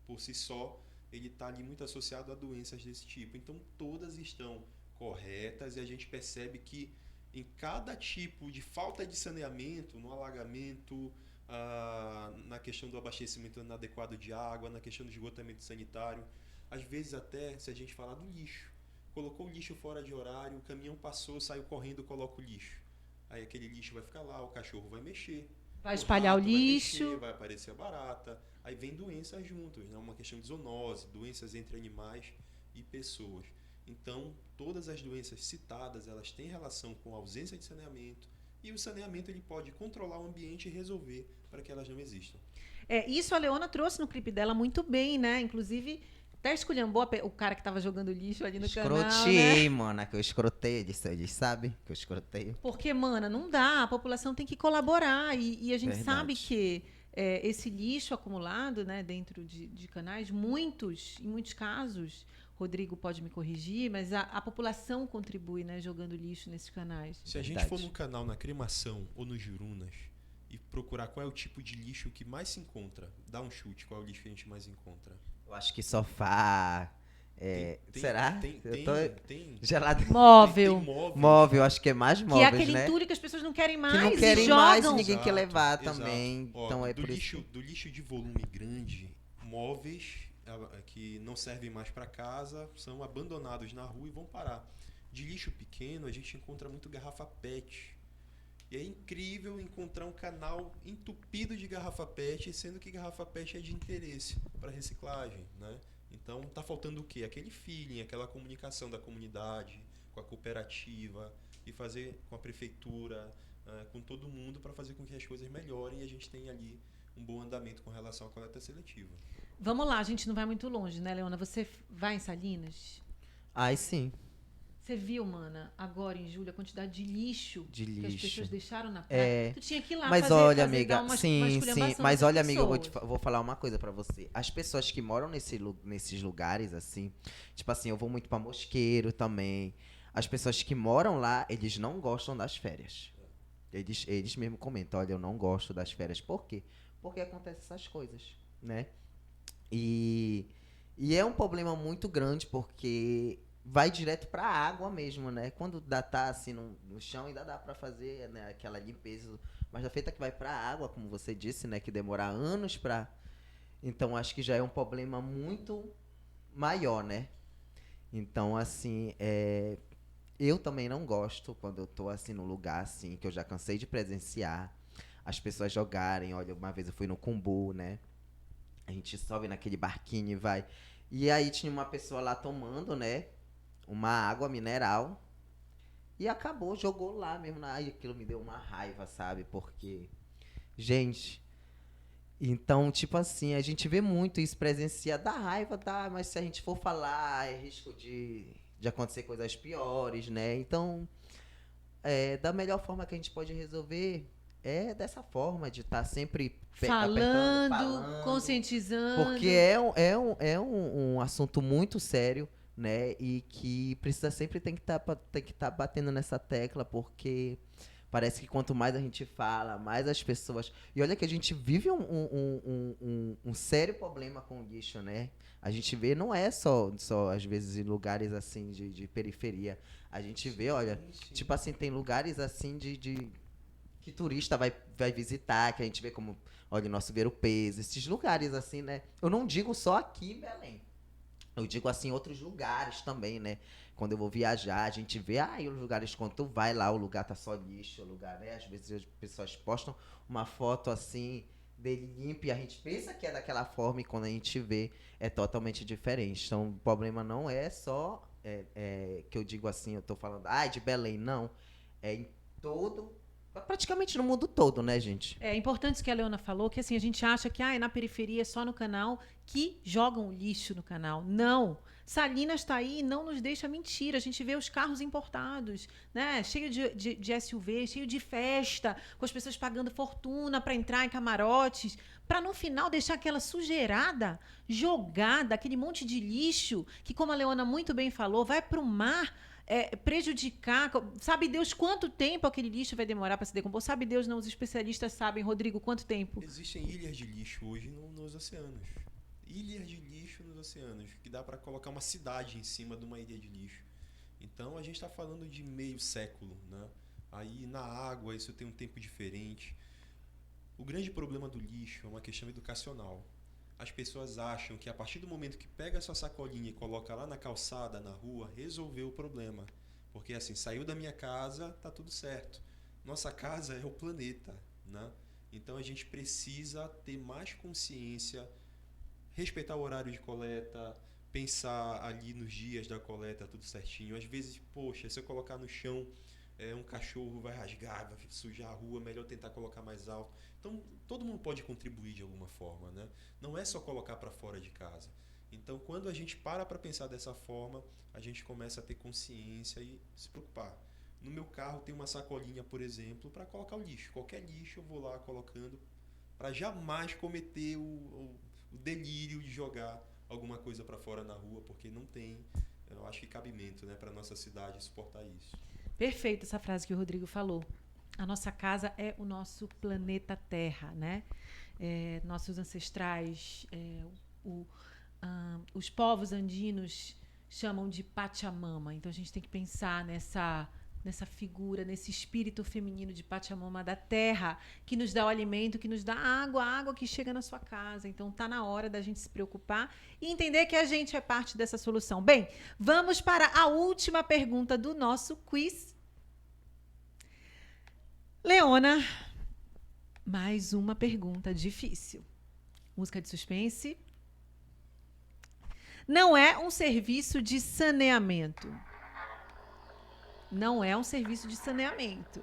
Speaker 4: por si só, ele está ali muito associado a doenças desse tipo. Então, todas estão corretas e a gente percebe que em cada tipo de falta de saneamento, no alagamento, na questão do abastecimento inadequado de água, na questão do esgotamento sanitário, às vezes até, se a gente falar do lixo, colocou o lixo fora de horário, o caminhão passou, saiu correndo, coloca o lixo. Aí aquele lixo vai ficar lá, o cachorro vai mexer.
Speaker 1: Vai espalhar o lixo.
Speaker 4: Vai mexer, vai aparecer a barata. Aí vem doenças juntas, né? Uma questão de zoonose, doenças entre animais e pessoas. Então, todas as doenças citadas, elas têm relação com a ausência de saneamento. E o saneamento ele pode controlar o ambiente e resolver para que elas não existam.
Speaker 1: Isso a Leona trouxe no clipe dela muito bem, né? Inclusive, Até esculhambou o cara que tava jogando lixo ali no canal, né?
Speaker 3: Escrotei, mana, que eu escrotei. Eles sabem que eu escrotei.
Speaker 1: Porque, mana, não dá. A população tem que colaborar. E a gente
Speaker 3: Verdade.
Speaker 1: sabe que esse lixo acumulado, né, dentro de canais, em muitos casos, Rodrigo pode me corrigir, mas a população contribui, né, jogando lixo nesses canais.
Speaker 4: Se a gente
Speaker 3: Verdade.
Speaker 4: for num canal na Cremação ou no Jurunas e procurar qual é o tipo de lixo que mais se encontra, dá um chute, qual é o lixo que a gente mais encontra?
Speaker 3: Eu acho que sofá. Será? Eu tô
Speaker 4: Tem
Speaker 3: gelado.
Speaker 1: Móvel.
Speaker 4: Tem móvel.
Speaker 3: Móvel, acho que é mais
Speaker 1: Que é
Speaker 3: móveis,
Speaker 1: aquele
Speaker 3: né?
Speaker 1: entulho que as pessoas não querem mais
Speaker 3: Que não querem
Speaker 1: e
Speaker 3: mais e
Speaker 1: jogam.
Speaker 3: ninguém quer levar
Speaker 4: Exato.
Speaker 3: também.
Speaker 4: Ó,
Speaker 3: Então é
Speaker 4: do
Speaker 3: por
Speaker 4: lixo,
Speaker 3: isso.
Speaker 4: do lixo de volume grande, móveis que não servem mais para casa são abandonados na rua e vão parar. De lixo pequeno, a gente encontra muito garrafa PET. E é incrível encontrar um canal entupido de garrafa PET, sendo que garrafa PET é de interesse para reciclagem, né? Então tá faltando o quê? Aquele feeling, aquela comunicação da comunidade, com a cooperativa e fazer com a prefeitura, com todo mundo para fazer com que as coisas melhorem e a gente tenha ali um bom andamento com relação à coleta seletiva.
Speaker 1: Vamos lá, a gente não vai muito longe, né, Leona? Você vai em Salinas?
Speaker 3: Ai, sim.
Speaker 1: Você viu, mana, agora em julho, a quantidade de lixo
Speaker 3: De
Speaker 1: que as
Speaker 3: lixo.
Speaker 1: pessoas deixaram na praia? Tu tinha que ir lá
Speaker 3: Mas
Speaker 1: fazer,
Speaker 3: olha,
Speaker 1: dar
Speaker 3: amiga,
Speaker 1: uma
Speaker 3: sim.
Speaker 1: esculhambação
Speaker 3: Mas
Speaker 1: nessas
Speaker 3: olha, amiga,
Speaker 1: pessoas.
Speaker 3: vou falar uma coisa pra você. As pessoas que moram nesses lugares, assim, tipo assim, eu vou muito pra Mosqueiro também. As pessoas que moram lá, eles não gostam das férias. Eles mesmo comentam, olha, eu não gosto das férias. Por quê? Porque acontecem essas coisas, né? E é um problema muito grande, porque vai direto pra água mesmo, né? Quando tá assim no chão, ainda dá pra fazer, né, aquela limpeza. Mas da feita que vai pra água, como você disse, né? Que demora anos pra... Então, acho que já é um problema muito maior, né? Então, assim, eu também não gosto quando eu tô, assim, num lugar, assim, que eu já cansei de presenciar. As pessoas jogarem, olha, uma vez eu fui no Cumbu, né? A gente sobe naquele barquinho e vai. E aí tinha uma pessoa lá tomando, né? Uma água mineral. E acabou, jogou lá mesmo. Ai, aquilo me deu uma raiva, sabe? Porque, gente... Então, tipo assim, a gente vê muito isso, presencia, dá raiva, tá? Mas se a gente for falar, é risco de acontecer coisas piores, né? Então, da melhor forma que a gente pode resolver é dessa forma, de estar sempre
Speaker 1: Falando, conscientizando.
Speaker 3: porque é um assunto muito sério, né? E que precisa sempre tem que estar batendo nessa tecla, porque parece que quanto mais a gente fala, mais as pessoas... E olha que a gente vive um sério problema com o lixo, né? A gente vê, não é só às vezes, em lugares assim de periferia. A gente vê, olha, tipo assim, tem lugares assim que turista vai visitar, que a gente vê como, olha, o nosso Ver-o-Peso, esses lugares assim, né? Eu não digo só aqui em Belém. Eu digo assim, outros lugares também, né? Quando eu vou viajar, a gente vê, os lugares, quando tu vai lá, o lugar tá só lixo, o lugar, né? Às vezes as pessoas postam uma foto assim, dele limpo, e a gente pensa que é daquela forma, e quando a gente vê, é totalmente diferente. Então, o problema não é só, que eu digo assim, eu tô falando, de Belém, não. É em todo... Praticamente no mundo todo, né, gente?
Speaker 1: É importante isso que a Leona falou, que assim, a gente acha que é na periferia, é só no canal, que jogam o lixo no canal. Não! Salinas está aí e não nos deixa mentir. A gente vê os carros importados, né? Cheio de SUV, cheio de festa, com as pessoas pagando fortuna para entrar em camarotes, para no final deixar aquela sujeirada jogada, aquele monte de lixo, que, como a Leona muito bem falou, vai para o mar... prejudicar, sabe Deus quanto tempo aquele lixo vai demorar para se decompor, sabe Deus, não, os especialistas sabem, Rodrigo, quanto tempo?
Speaker 4: Existem ilhas de lixo hoje nos oceanos. Ilhas de lixo nos oceanos, que dá para colocar uma cidade em cima de uma ilha de lixo. Então a gente está falando de meio século, né? Aí na água isso tem um tempo diferente. O grande problema do lixo é uma questão educacional. As pessoas acham que a partir do momento que pega a sua sacolinha e coloca lá na calçada, na rua, resolveu o problema. Porque assim, saiu da minha casa, tá tudo certo. Nossa casa é o planeta, né? Então a gente precisa ter mais consciência, respeitar o horário de coleta, pensar ali nos dias da coleta, tudo certinho. Às vezes, poxa, se eu colocar no chão, um cachorro vai rasgar, vai sujar a rua, melhor tentar colocar mais alto. Então, todo mundo pode contribuir de alguma forma, né? Não é só colocar para fora de casa. Então, quando a gente para pensar dessa forma, a gente começa a ter consciência e se preocupar. No meu carro tem uma sacolinha, por exemplo, para colocar o lixo. Qualquer lixo eu vou lá colocando para jamais cometer o delírio de jogar alguma coisa para fora na rua, porque não tem, eu acho que cabimento, né, para nossa cidade suportar isso.
Speaker 1: Perfeita essa frase que o Rodrigo falou. A nossa casa é o nosso planeta Terra, né? Nossos ancestrais, os povos andinos chamam de Pachamama. Então a gente tem que pensar nessa figura, nesse espírito feminino de Pachamama da terra, que nos dá o alimento, que nos dá a água que chega na sua casa. Então tá na hora da gente se preocupar e entender que a gente é parte dessa solução. Bem, vamos para a última pergunta do nosso quiz. Leona, mais uma pergunta difícil. Música de suspense. Não é um serviço de saneamento. Não é um serviço de saneamento.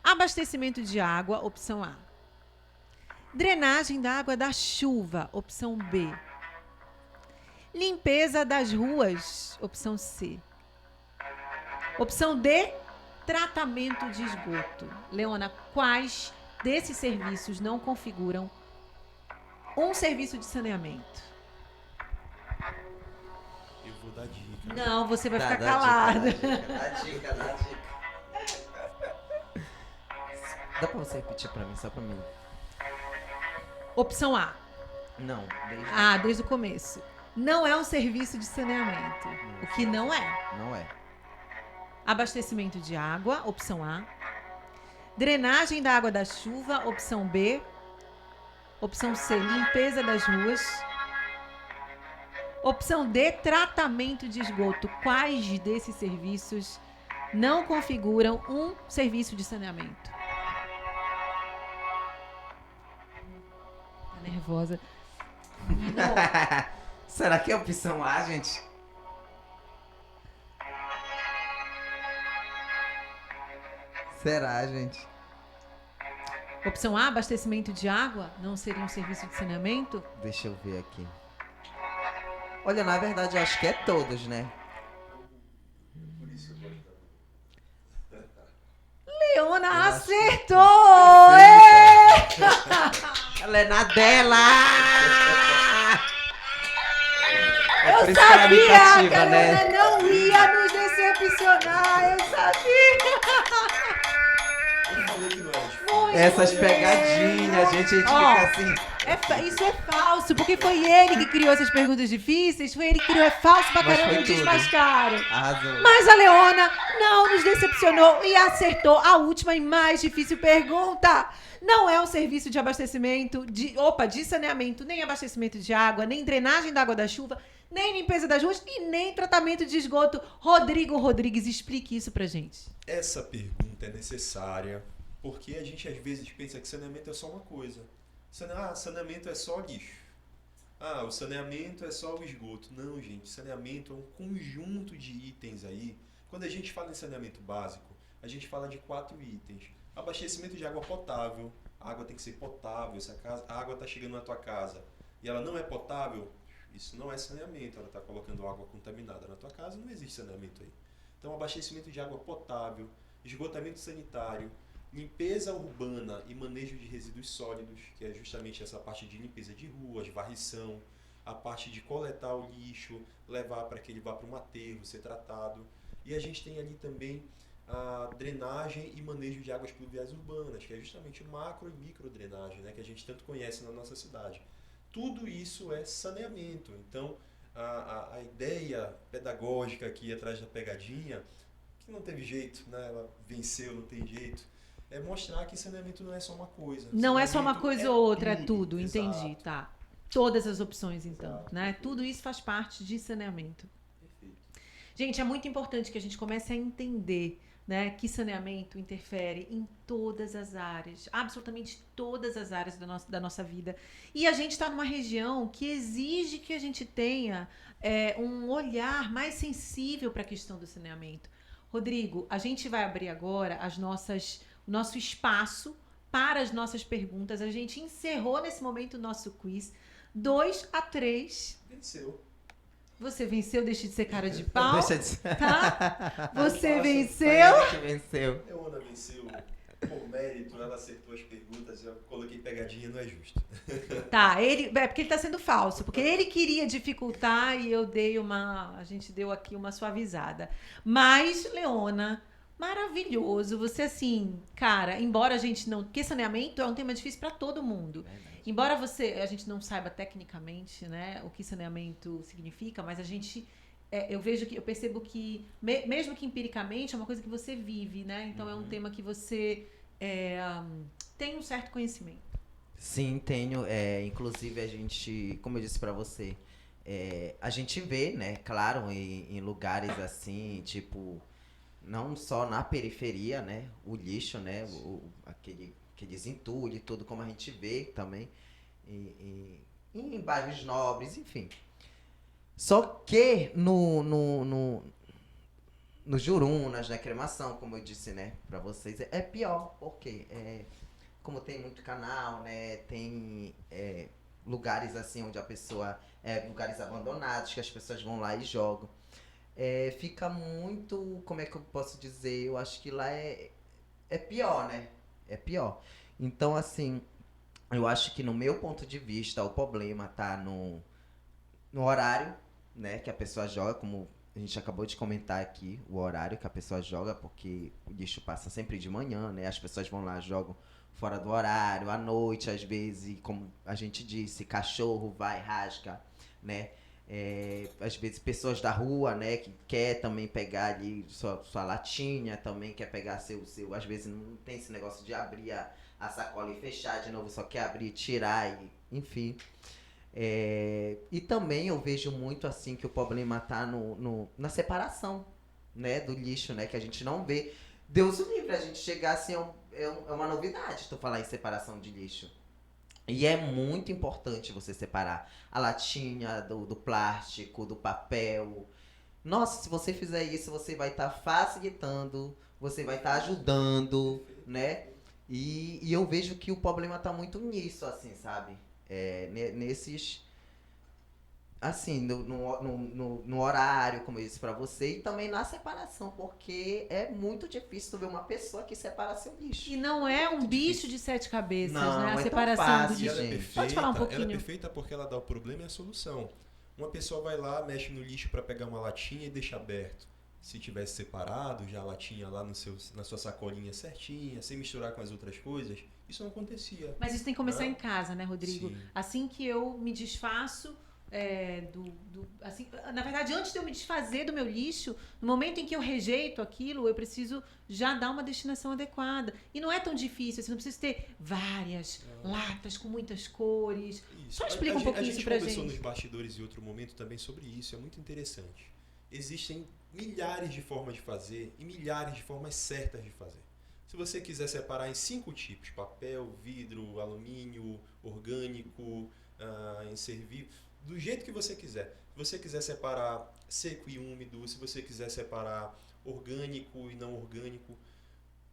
Speaker 1: Abastecimento de água, opção A. Drenagem da água da chuva, opção B. Limpeza das ruas, opção C. Opção D, tratamento de esgoto. Leona, quais desses serviços não configuram um serviço de saneamento?
Speaker 4: Eu vou dar dica.
Speaker 1: Não, você vai ficar calada.
Speaker 3: Dá dica. Dá pra você repetir pra mim, só pra mim?
Speaker 1: Opção A.
Speaker 3: Não,
Speaker 1: Desde o começo. Não é um serviço de saneamento. O que não é?
Speaker 3: Não é.
Speaker 1: Abastecimento de água, opção A. Drenagem da água da chuva, opção B. Opção C, limpeza das ruas. Opção D, tratamento de esgoto. Quais desses serviços não configuram um serviço de saneamento? Tá nervosa.
Speaker 3: Será que é a opção A, gente? Será, gente?
Speaker 1: Opção A, abastecimento de água, não seria um serviço de saneamento?
Speaker 3: Deixa eu ver aqui. Olha, na verdade, eu acho que é todos, né?
Speaker 1: Leona acertou!
Speaker 3: Ela é na dela!
Speaker 1: Eu sabia que a Leona não ia nos decepcionar, eu sabia!
Speaker 4: Eu falei que não era difícil.
Speaker 3: Essas pegadinhas, a gente fica assim.
Speaker 1: Isso é falso, porque foi ele que criou essas perguntas difíceis, foi ele que criou, é falso pra
Speaker 3: Mas
Speaker 1: caramba,
Speaker 3: foi
Speaker 1: me
Speaker 3: tudo.
Speaker 1: desmascaram.
Speaker 3: Arrasou.
Speaker 1: Mas a Leona não nos decepcionou e acertou a última e mais difícil pergunta. Não é um serviço de abastecimento, de saneamento, nem abastecimento de água, nem drenagem da água da chuva, nem limpeza das ruas e nem tratamento de esgoto. Rodrigo Rodrigues, explique isso pra gente.
Speaker 4: Essa pergunta é necessária porque a gente às vezes pensa que saneamento é só uma coisa. Saneamento é só lixo. O saneamento é só o esgoto. Não, gente, saneamento é um conjunto de itens aí. Quando a gente fala em saneamento básico, a gente fala de 4 itens. Abastecimento de água potável. A água tem que ser potável. Se a água está chegando na tua casa e ela não é potável, isso não é saneamento. Ela está colocando água contaminada na tua casa, não existe saneamento aí. Então, abastecimento de água potável, esgotamento sanitário, limpeza urbana e manejo de resíduos sólidos, que é justamente essa parte de limpeza de ruas, varrição, a parte de coletar o lixo, levar para que ele vá para um aterro, ser tratado. E a gente tem ali também a drenagem e manejo de águas pluviais urbanas, que é justamente macro e micro drenagem, né, que a gente tanto conhece na nossa cidade. Tudo isso é saneamento. Então, a ideia pedagógica aqui atrás da pegadinha, que não teve jeito, né, ela venceu, não tem jeito, é mostrar que saneamento não é só uma coisa.
Speaker 1: Não é só uma coisa ou outra, é tudo,
Speaker 4: Exato.
Speaker 1: entendi, tá. Todas as opções, então, né? Tudo isso faz parte de saneamento.
Speaker 4: Perfeito.
Speaker 1: Gente, é muito importante que a gente comece a entender, né, que saneamento interfere em todas as áreas, absolutamente todas as áreas da nossa vida. E a gente está numa região que exige que a gente tenha um olhar mais sensível para a questão do saneamento. Rodrigo, a gente vai abrir agora o nosso espaço para as nossas perguntas. A gente encerrou nesse momento o nosso quiz. 2-3.
Speaker 4: Venceu.
Speaker 1: Você venceu, deixa de ser cara de pau.
Speaker 3: Deixa de ser.
Speaker 1: Tá? Você
Speaker 3: Foi
Speaker 1: venceu.
Speaker 3: ele que venceu.
Speaker 4: Leona venceu por mérito, ela acertou as perguntas, eu coloquei pegadinha, não é justo.
Speaker 1: Tá, é porque ele tá sendo falso, porque ele queria dificultar e a gente deu aqui uma suavizada. Mas, Leona, maravilhoso, você assim, cara, embora a gente não, porque saneamento é um tema difícil para todo mundo. Embora a gente não saiba tecnicamente, né, o que saneamento significa, mas a gente eu percebo que, mesmo que empiricamente, é uma coisa que você vive, né? Então é um tema que você tem um certo conhecimento.
Speaker 3: Sim, tenho. Inclusive, a gente, como eu disse pra você, a gente vê, né, claro, em lugares assim, tipo, não só na periferia, né, o lixo, né, aqueles entulhos e tudo, como a gente vê também, em bairros nobres, enfim. Só que no Jurunas, na cremação, como eu disse, né, pra vocês, é pior, porque como tem muito canal, né, tem lugares assim onde a pessoa, lugares abandonados, que as pessoas vão lá e jogam. Fica muito, como é que eu posso dizer, eu acho que lá é pior, né, é pior. Então, assim, eu acho que no meu ponto de vista, o problema tá no horário, né, que a pessoa joga, como a gente acabou de comentar aqui, o horário que a pessoa joga, porque o lixo passa sempre de manhã, né, as pessoas vão lá, jogam fora do horário, à noite, às vezes, como a gente disse, cachorro vai, rasga, né, às vezes pessoas da rua, né, que quer também pegar ali sua latinha, também quer pegar seu, às vezes não tem esse negócio de abrir a sacola e fechar de novo, só quer abrir, tirar, enfim. E também eu vejo muito assim que o problema tá na separação, né, do lixo, né, que a gente não vê. Deus o livre, a gente chegar assim, é uma novidade tu falar em separação de lixo. E é muito importante você separar a latinha do plástico, do papel. Nossa, se você fizer isso, você vai estar facilitando, você vai estar ajudando, né? E eu vejo que o problema tá muito nisso, assim, sabe? Nesses... Assim, no horário, como eu disse pra você, e também na separação, porque é muito difícil tu ver uma pessoa que separa seu lixo.
Speaker 1: E não é um bicho de 7 cabeças,
Speaker 3: Não,
Speaker 1: né? A
Speaker 3: é tão
Speaker 1: separação
Speaker 3: fácil,
Speaker 1: do
Speaker 4: E ela é
Speaker 1: lixo.
Speaker 3: gente.
Speaker 4: perfeita,
Speaker 1: Pode falar um
Speaker 4: ela
Speaker 1: pouquinho?
Speaker 4: é perfeita porque ela dá o problema e a solução. Uma pessoa vai lá, mexe no lixo para pegar uma latinha e deixa aberto. Se tivesse separado já a latinha lá na sua sacolinha certinha, sem misturar com as outras coisas, isso não acontecia.
Speaker 1: Mas isso tem que começar
Speaker 4: Não?
Speaker 1: em casa, né, Rodrigo?
Speaker 4: Sim.
Speaker 1: Assim que eu me desfaço assim, na verdade, antes de eu me desfazer do meu lixo, no momento em que eu rejeito aquilo, eu preciso já dar uma destinação adequada. E não é tão difícil, você não precisa ter várias latas com muitas cores.
Speaker 4: Isso.
Speaker 1: Só explica um pouquinho isso pra
Speaker 4: A gente conversou
Speaker 1: gente.
Speaker 4: nos bastidores em outro momento também sobre isso, é muito interessante. Existem milhares de formas de fazer e milhares de formas certas de fazer. Se você quiser separar em 5 tipos, papel, vidro, alumínio, orgânico, inservível, do jeito que você quiser. Se você quiser separar seco e úmido, se você quiser separar orgânico e não orgânico,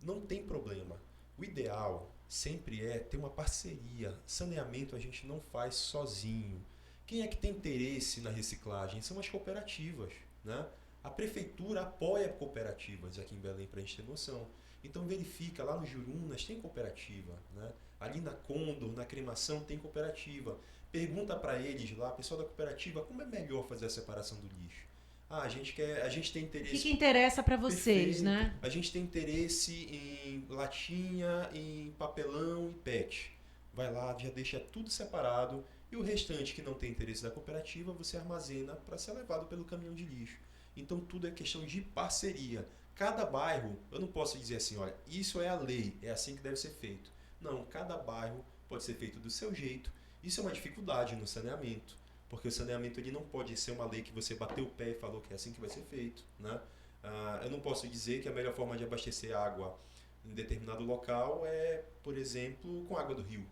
Speaker 4: não tem problema. O ideal sempre é ter uma parceria. Saneamento a gente não faz sozinho. Quem é que tem interesse na reciclagem? São as cooperativas, né? A prefeitura apoia cooperativas aqui em Belém, para a gente ter noção. Então verifica, lá no Jurunas tem cooperativa, né? Ali na Condor, na cremação tem cooperativa. Pergunta para eles lá, pessoal da cooperativa, como é melhor fazer a separação do lixo? A gente tem
Speaker 1: O
Speaker 4: interesse...
Speaker 1: que interessa pra vocês,
Speaker 4: Perfeito.
Speaker 1: né?
Speaker 4: A gente tem interesse em latinha, em papelão e PET. Vai lá, já deixa tudo separado e o restante que não tem interesse da cooperativa, você armazena para ser levado pelo caminhão de lixo. Então tudo é questão de parceria. Cada bairro, eu não posso dizer assim, olha, isso é a lei, é assim que deve ser feito. Não, cada bairro pode ser feito do seu jeito. Isso é uma dificuldade no saneamento, porque o saneamento ele não pode ser uma lei que você bateu o pé e falou que é assim que vai ser feito, né? Eu não posso dizer que a melhor forma de abastecer água em determinado local é, por exemplo, com água do rio.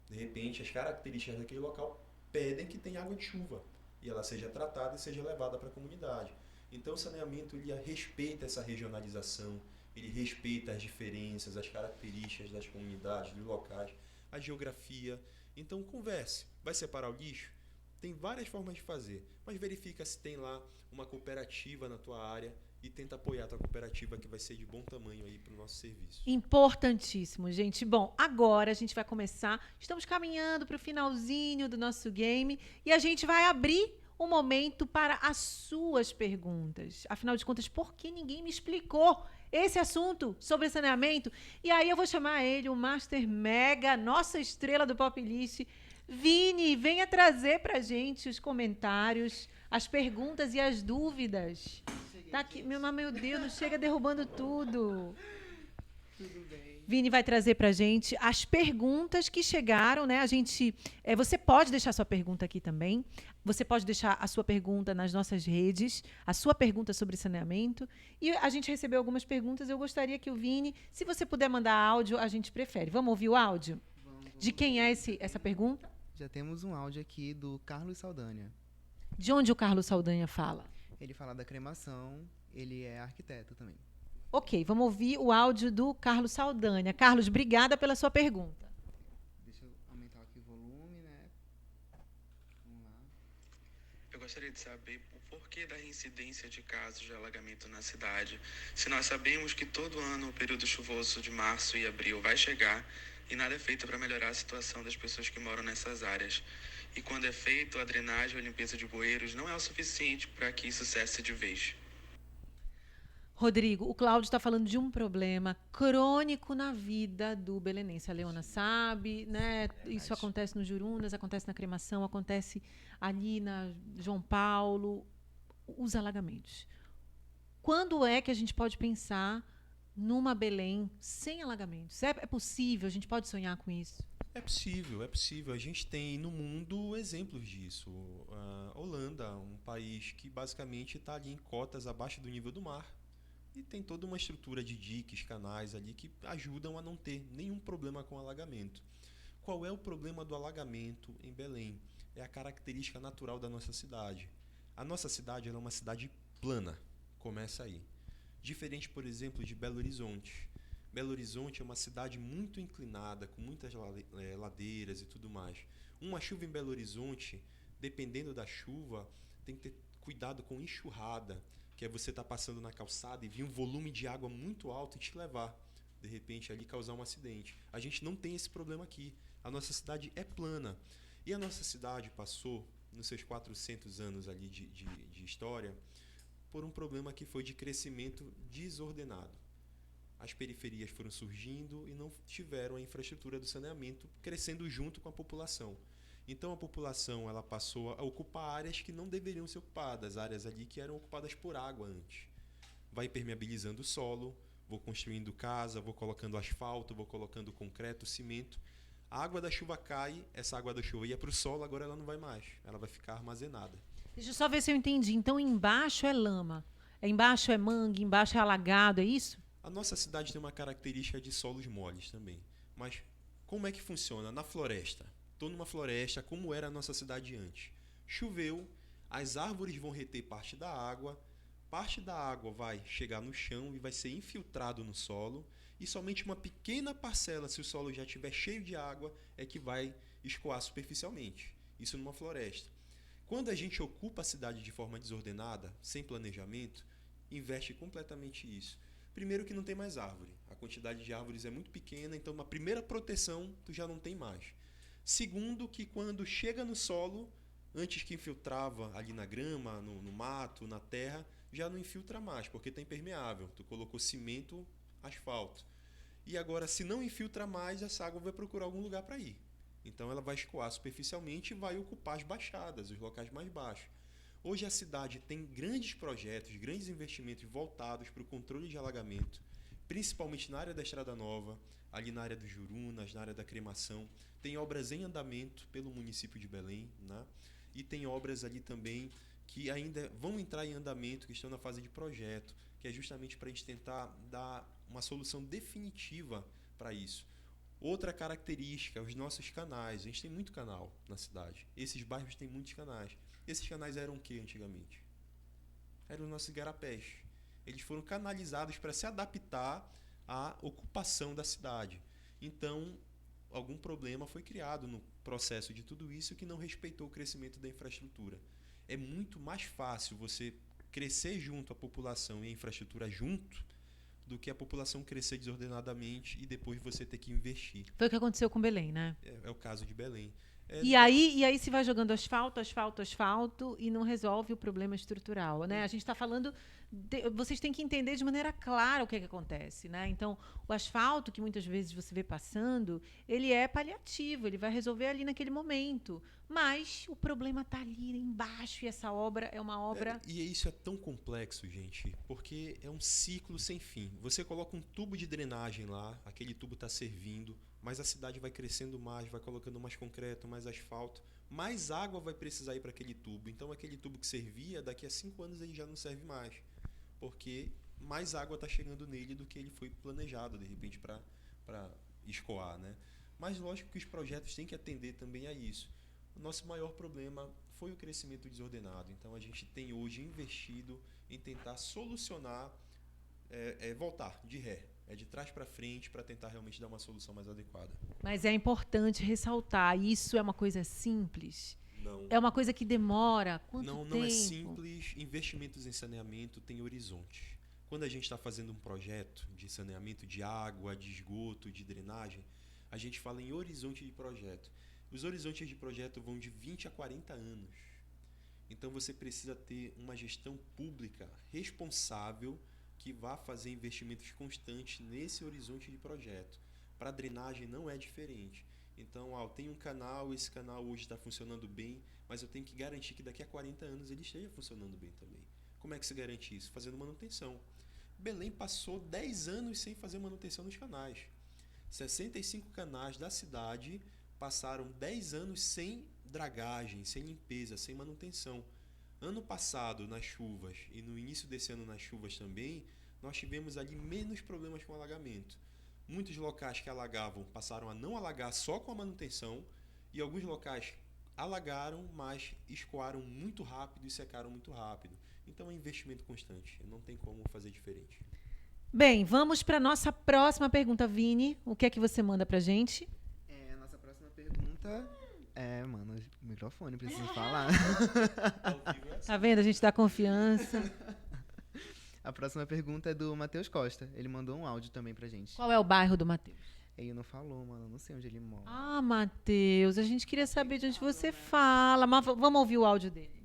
Speaker 4: De repente, as características daquele local pedem que tenha água de chuva e ela seja tratada e seja levada para a comunidade. Então, o saneamento ele respeita essa regionalização, ele respeita as diferenças, as características das comunidades, dos locais, a geografia. Então, converse. Vai separar o lixo? Tem várias formas de fazer, mas verifica se tem lá uma cooperativa na tua área e tenta apoiar a tua cooperativa, que vai ser de bom tamanho aí para o nosso serviço.
Speaker 1: Importantíssimo, gente. Bom, agora a gente vai começar. Estamos caminhando para o finalzinho do nosso game e a gente vai abrir um momento para as suas perguntas. Afinal de contas, por que ninguém me explicou esse assunto sobre saneamento? E aí eu vou chamar ele, o Master Mega, nossa estrela do Pop List. Vini, venha trazer pra gente os comentários, as perguntas e as dúvidas. Tá aqui, meu Deus, não chega derrubando tudo.
Speaker 5: Tudo bem.
Speaker 1: Vini vai trazer pra gente as perguntas que chegaram, né? Você pode deixar sua pergunta aqui também. Você pode deixar a sua pergunta nas nossas redes, a sua pergunta sobre saneamento. E a gente recebeu algumas perguntas. Eu gostaria que o Vini, se você puder mandar áudio, a gente prefere. Vamos ouvir o áudio?
Speaker 5: Vamos.
Speaker 1: De quem é essa pergunta?
Speaker 5: Já temos um áudio aqui do Carlos Saldanha.
Speaker 1: De onde o Carlos Saldanha fala?
Speaker 5: Ele fala da cremação, ele é arquiteto também.
Speaker 1: Ok, vamos ouvir o áudio do Carlos Saldanha. Carlos, obrigada pela sua pergunta.
Speaker 5: Deixa eu aumentar aqui o volume, né? Vamos lá.
Speaker 6: Eu gostaria de saber o porquê da reincidência de casos de alagamento na cidade. Se nós sabemos que todo ano o período chuvoso de março e abril vai chegar e nada é feito para melhorar a situação das pessoas que moram nessas áreas. E quando é feito, a drenagem ou a limpeza de bueiros não é o suficiente para que isso cesse de vez.
Speaker 1: Rodrigo, o Cláudio está falando de um problema crônico na vida do belenense. A Leona sabe, né? Isso acontece no Jurunas, acontece na cremação, acontece ali na João Paulo, os alagamentos. Quando é que a gente pode pensar numa Belém sem alagamentos? É possível? A gente pode sonhar com isso?
Speaker 4: É possível, é possível. A gente tem no mundo exemplos disso. A Holanda, um país que basicamente está ali em cotas abaixo do nível do mar. E tem toda uma estrutura de diques, canais ali que ajudam a não ter nenhum problema com alagamento. Qual é o problema do alagamento em Belém? É a característica natural da nossa cidade. A nossa cidade ela é uma cidade plana, começa aí. Diferente, por exemplo, de Belo Horizonte. Belo Horizonte é uma cidade muito inclinada, com muitas ladeiras e tudo mais. Uma chuva em Belo Horizonte, dependendo da chuva, tem que ter cuidado com enxurrada, que é você estar passando na calçada e vir um volume de água muito alto e te levar, de repente, ali causar um acidente. A gente não tem esse problema aqui. A nossa cidade é plana. E a nossa cidade passou, nos seus 400 anos ali de história, por um problema que foi de crescimento desordenado. As periferias foram surgindo e não tiveram a infraestrutura do saneamento crescendo junto com a população. Então a população ela passou a ocupar áreas que não deveriam ser ocupadas, áreas ali que eram ocupadas por água antes. Vai permeabilizando o solo, vou construindo casa, vou colocando asfalto, vou colocando concreto, cimento. A água da chuva cai, essa água da chuva ia para o solo, agora ela não vai mais, ela vai ficar armazenada.
Speaker 1: Deixa eu só ver se eu entendi. Então embaixo é lama, embaixo é mangue, embaixo é alagado, é isso?
Speaker 4: A nossa cidade tem uma característica de solos moles também. Mas como é que funciona? Na floresta. Estou numa floresta, como era a nossa cidade antes. Choveu, as árvores vão reter parte da água vai chegar no chão e vai ser infiltrado no solo, e somente uma pequena parcela, se o solo já estiver cheio de água, é que vai escoar superficialmente. Isso numa floresta. Quando a gente ocupa a cidade de forma desordenada, sem planejamento, inverte completamente isso. Primeiro que não tem mais árvore. A quantidade de árvores é muito pequena, então uma primeira proteção tu já não tem mais. Segundo que quando chega no solo, antes que infiltrava ali na grama, no mato, na terra, já não infiltra mais, porque está impermeável. Tu colocou cimento, asfalto. E agora, se não infiltra mais, essa água vai procurar algum lugar para ir. Então ela vai escoar superficialmente e vai ocupar as baixadas, os locais mais baixos. Hoje a cidade tem grandes projetos, grandes investimentos voltados para o controle de alagamento, principalmente na área da Estrada Nova, ali na área dos Jurunas, na área da cremação. Tem obras em andamento pelo município de Belém, né? E tem obras ali também que ainda vão entrar em andamento, que estão na fase de projeto, que é justamente para a gente tentar dar uma solução definitiva para isso. Outra característica, os nossos canais. A gente tem muito canal na cidade. Esses bairros têm muitos canais. Esses canais eram o que antigamente? Eram os nossos igarapés. Eles foram canalizados para se adaptar à ocupação da cidade. Então, algum problema foi criado no processo de tudo isso que não respeitou o crescimento da infraestrutura. É muito mais fácil você crescer junto à população e a infraestrutura junto do que a população crescer desordenadamente e depois você ter que investir.
Speaker 1: Foi o que aconteceu com Belém, né?
Speaker 4: É o caso de Belém.
Speaker 1: E aí se vai jogando asfalto e não resolve o problema estrutural, né? A gente está falando... vocês têm que entender de maneira clara o que acontece, né? Então, o asfalto, que muitas vezes você vê passando, ele é paliativo, ele vai resolver ali naquele momento. Mas o problema está ali embaixo e essa obra é uma obra...
Speaker 4: E isso é tão complexo, gente, porque é um ciclo sem fim. Você coloca um tubo de drenagem lá, aquele tubo está servindo, mas a cidade vai crescendo mais, vai colocando mais concreto, mais asfalto, mais água vai precisar ir para aquele tubo. Então, aquele tubo que servia, daqui a 5 anos ele já não serve mais, porque mais água está chegando nele do que ele foi planejado, de repente, para escoar, né? Mas, lógico que os projetos têm que atender também a isso. O nosso maior problema foi o crescimento desordenado. Então, a gente tem hoje investido em tentar solucionar, voltar de ré. É de trás para frente para tentar realmente dar uma solução mais adequada.
Speaker 1: Mas é importante ressaltar, isso é uma coisa simples?
Speaker 4: Não.
Speaker 1: É uma coisa que demora? Quanto tempo?
Speaker 4: Não é simples. Investimentos em saneamento têm horizonte. Quando a gente está fazendo um projeto de saneamento de água, de esgoto, de drenagem, a gente fala em horizonte de projeto. Os horizontes de projeto vão de 20 a 40 anos. Então, você precisa ter uma gestão pública responsável que vá fazer investimentos constantes nesse horizonte de projeto. Para a drenagem não é diferente. Então, eu tenho um canal, esse canal hoje está funcionando bem, mas eu tenho que garantir que daqui a 40 anos ele esteja funcionando bem também. Como é que se garante isso? Fazendo manutenção. Belém passou 10 anos sem fazer manutenção nos canais. 65 canais da cidade passaram 10 anos sem dragagem, sem limpeza, sem manutenção. Ano passado, nas chuvas, e no início desse ano nas chuvas também, nós tivemos ali menos problemas com alagamento. Muitos locais que alagavam passaram a não alagar só com a manutenção, e alguns locais alagaram, mas escoaram muito rápido e secaram muito rápido. Então é investimento constante, não tem como fazer diferente.
Speaker 1: Bem, vamos para a nossa próxima pergunta, Vini. O que é que você manda pra gente?
Speaker 5: A nossa próxima pergunta... mano, o microfone, preciso falar.
Speaker 1: Tá vendo? A gente dá confiança.
Speaker 5: A próxima pergunta é do Matheus Costa. Ele mandou um áudio também pra gente.
Speaker 1: Qual é o bairro do Matheus?
Speaker 5: Ele não falou, mano. Não sei onde ele mora.
Speaker 1: Ah, Matheus, a gente queria saber de onde você fala. Mas vamos ouvir o áudio dele.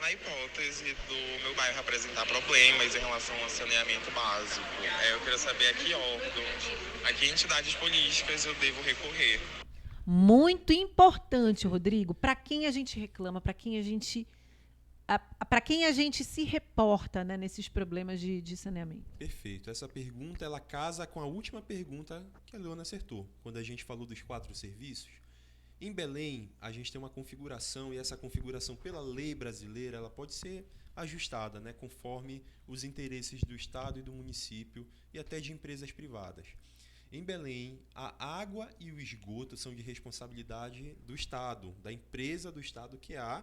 Speaker 6: Na hipótese do meu bairro apresentar problemas em relação ao saneamento básico, eu queria saber a que órgãos, a que entidades políticas eu devo recorrer.
Speaker 1: Muito importante, Rodrigo. Para quem a gente reclama, para quem a gente se reporta, né, nesses problemas de saneamento?
Speaker 4: Perfeito. Essa pergunta ela casa com a última pergunta que a Leona acertou, quando a gente falou dos 4 serviços. Em Belém, a gente tem uma configuração, e essa configuração, pela lei brasileira, ela pode ser ajustada, né, conforme os interesses do Estado e do município e até de empresas privadas. Em Belém, a água e o esgoto são de responsabilidade do Estado, da empresa do Estado, que é a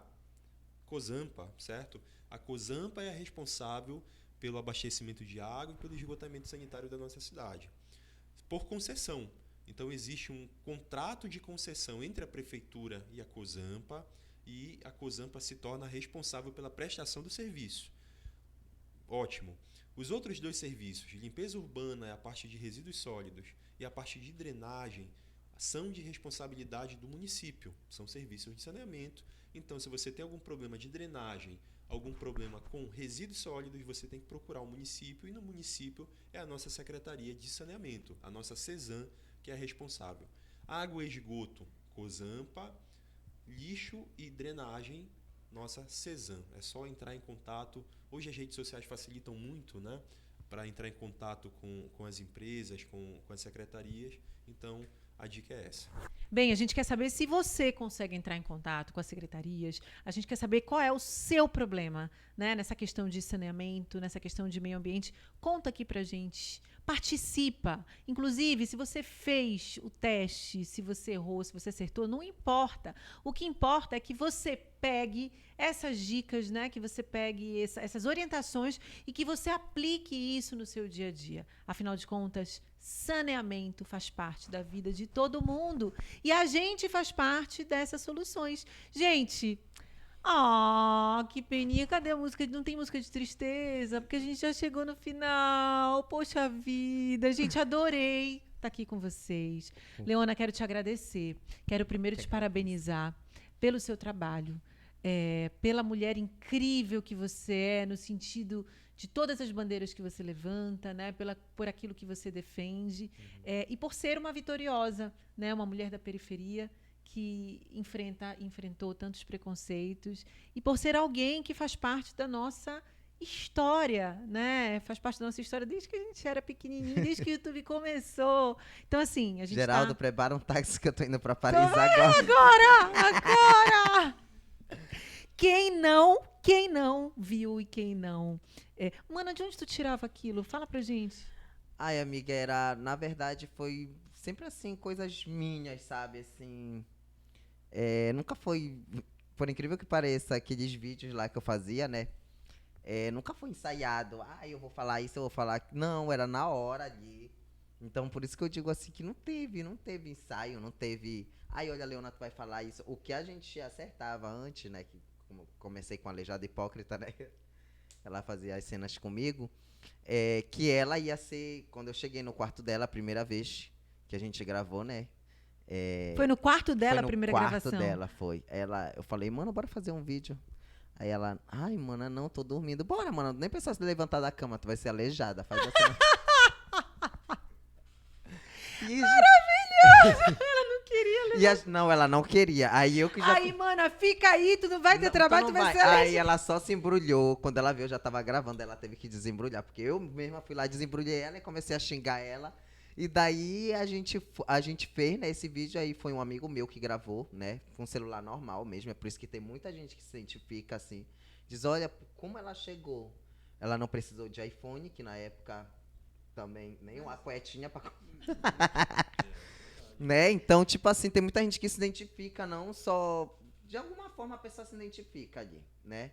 Speaker 4: Cozampa, certo? A Cozampa é a responsável pelo abastecimento de água e pelo esgotamento sanitário da nossa cidade, por concessão. Então, existe um contrato de concessão entre a Prefeitura e a Cozampa, e a Cozampa se torna responsável pela prestação do serviço. Ótimo. Os outros 2 serviços, limpeza urbana, a parte de resíduos sólidos, e a parte de drenagem, são de responsabilidade do município, são serviços de saneamento. Então, se você tem algum problema de drenagem, algum problema com resíduos sólidos, você tem que procurar o município, e no município é a nossa Secretaria de Saneamento, a nossa CESAM, que é a responsável. Água e esgoto, Cozampa, lixo e drenagem, nossa CESAM. É só entrar em contato. Hoje as redes sociais facilitam muito, né, para entrar em contato com as empresas, com as secretarias. Então, a dica é essa.
Speaker 1: Bem, a gente quer saber se você consegue entrar em contato com as secretarias. A gente quer saber qual é o seu problema, né, nessa questão de saneamento, nessa questão de meio ambiente. Conta aqui pra gente. Participa. Inclusive, se você fez o teste, se você errou, se você acertou, não importa. O que importa é que você pegue essas dicas, né, que você pegue essas orientações e que você aplique isso no seu dia a dia. Afinal de contas, Saneamento faz parte da vida de todo mundo e a gente faz parte dessas soluções. Gente, que peninha, cadê a música? Não tem música de tristeza, porque a gente já chegou no final. Poxa vida, gente, adorei estar aqui com vocês. Leona, quero te agradecer. Quero primeiro te parabenizar pelo seu trabalho, pela mulher incrível que você é, no sentido de todas as bandeiras que você levanta, né? Por aquilo que você defende, e por ser uma vitoriosa, né? Uma mulher da periferia que enfrentou tantos preconceitos, e por ser alguém que faz parte da nossa história, né? Faz parte da nossa história desde que a gente era pequenininho, desde que o YouTube começou. Então, assim, a gente
Speaker 3: Geraldo, prepara um táxi que eu tô indo pra Paris
Speaker 1: agora! Quem não viu e quem não... Mano, de onde tu tirava aquilo? Fala pra gente.
Speaker 3: Ai, amiga, na verdade, foi sempre assim, coisas minhas, sabe, assim... nunca foi, por incrível que pareça, aqueles vídeos lá que eu fazia, né? Nunca foi ensaiado. Eu vou falar isso, eu vou falar... Não, era na hora ali. Então, por isso que eu digo assim, que não teve ensaio, não teve... olha, Leona, tu vai falar isso. O que a gente acertava antes, né? Que comecei com a Aleijada Hipócrita, né? Ela fazia as cenas comigo. Que ela ia ser... Quando eu cheguei no quarto dela, a primeira vez que a gente gravou, né?
Speaker 1: Foi no quarto dela a primeira gravação?
Speaker 3: Foi no quarto dela, foi. Eu falei, mano, bora fazer um vídeo. Aí ela, mana, não, tô dormindo. Bora, mano, nem precisa se levantar da cama, tu vai ser aleijada. Faz assim.
Speaker 1: Maravilhoso! Ela não queria levantar.
Speaker 3: Não, ela não queria. Aí eu que já...
Speaker 1: mana, fica aí, tu não vai ter trabalho, tu vai ser
Speaker 3: aleijada. Aí ela só se embrulhou. Quando ela viu, eu já tava gravando, ela teve que desembrulhar. Porque eu mesma fui lá, desembrulhei ela e comecei a xingar ela. E daí a gente fez, né, esse vídeo aí, foi um amigo meu que gravou, né, com um celular normal mesmo, é por isso que tem muita gente que se identifica assim, diz, olha, como ela chegou, ela não precisou de iPhone, que na época também, nem uma cuetinha pra... né, então, tipo assim, tem muita gente que se identifica, não só, de alguma forma a pessoa se identifica ali, né,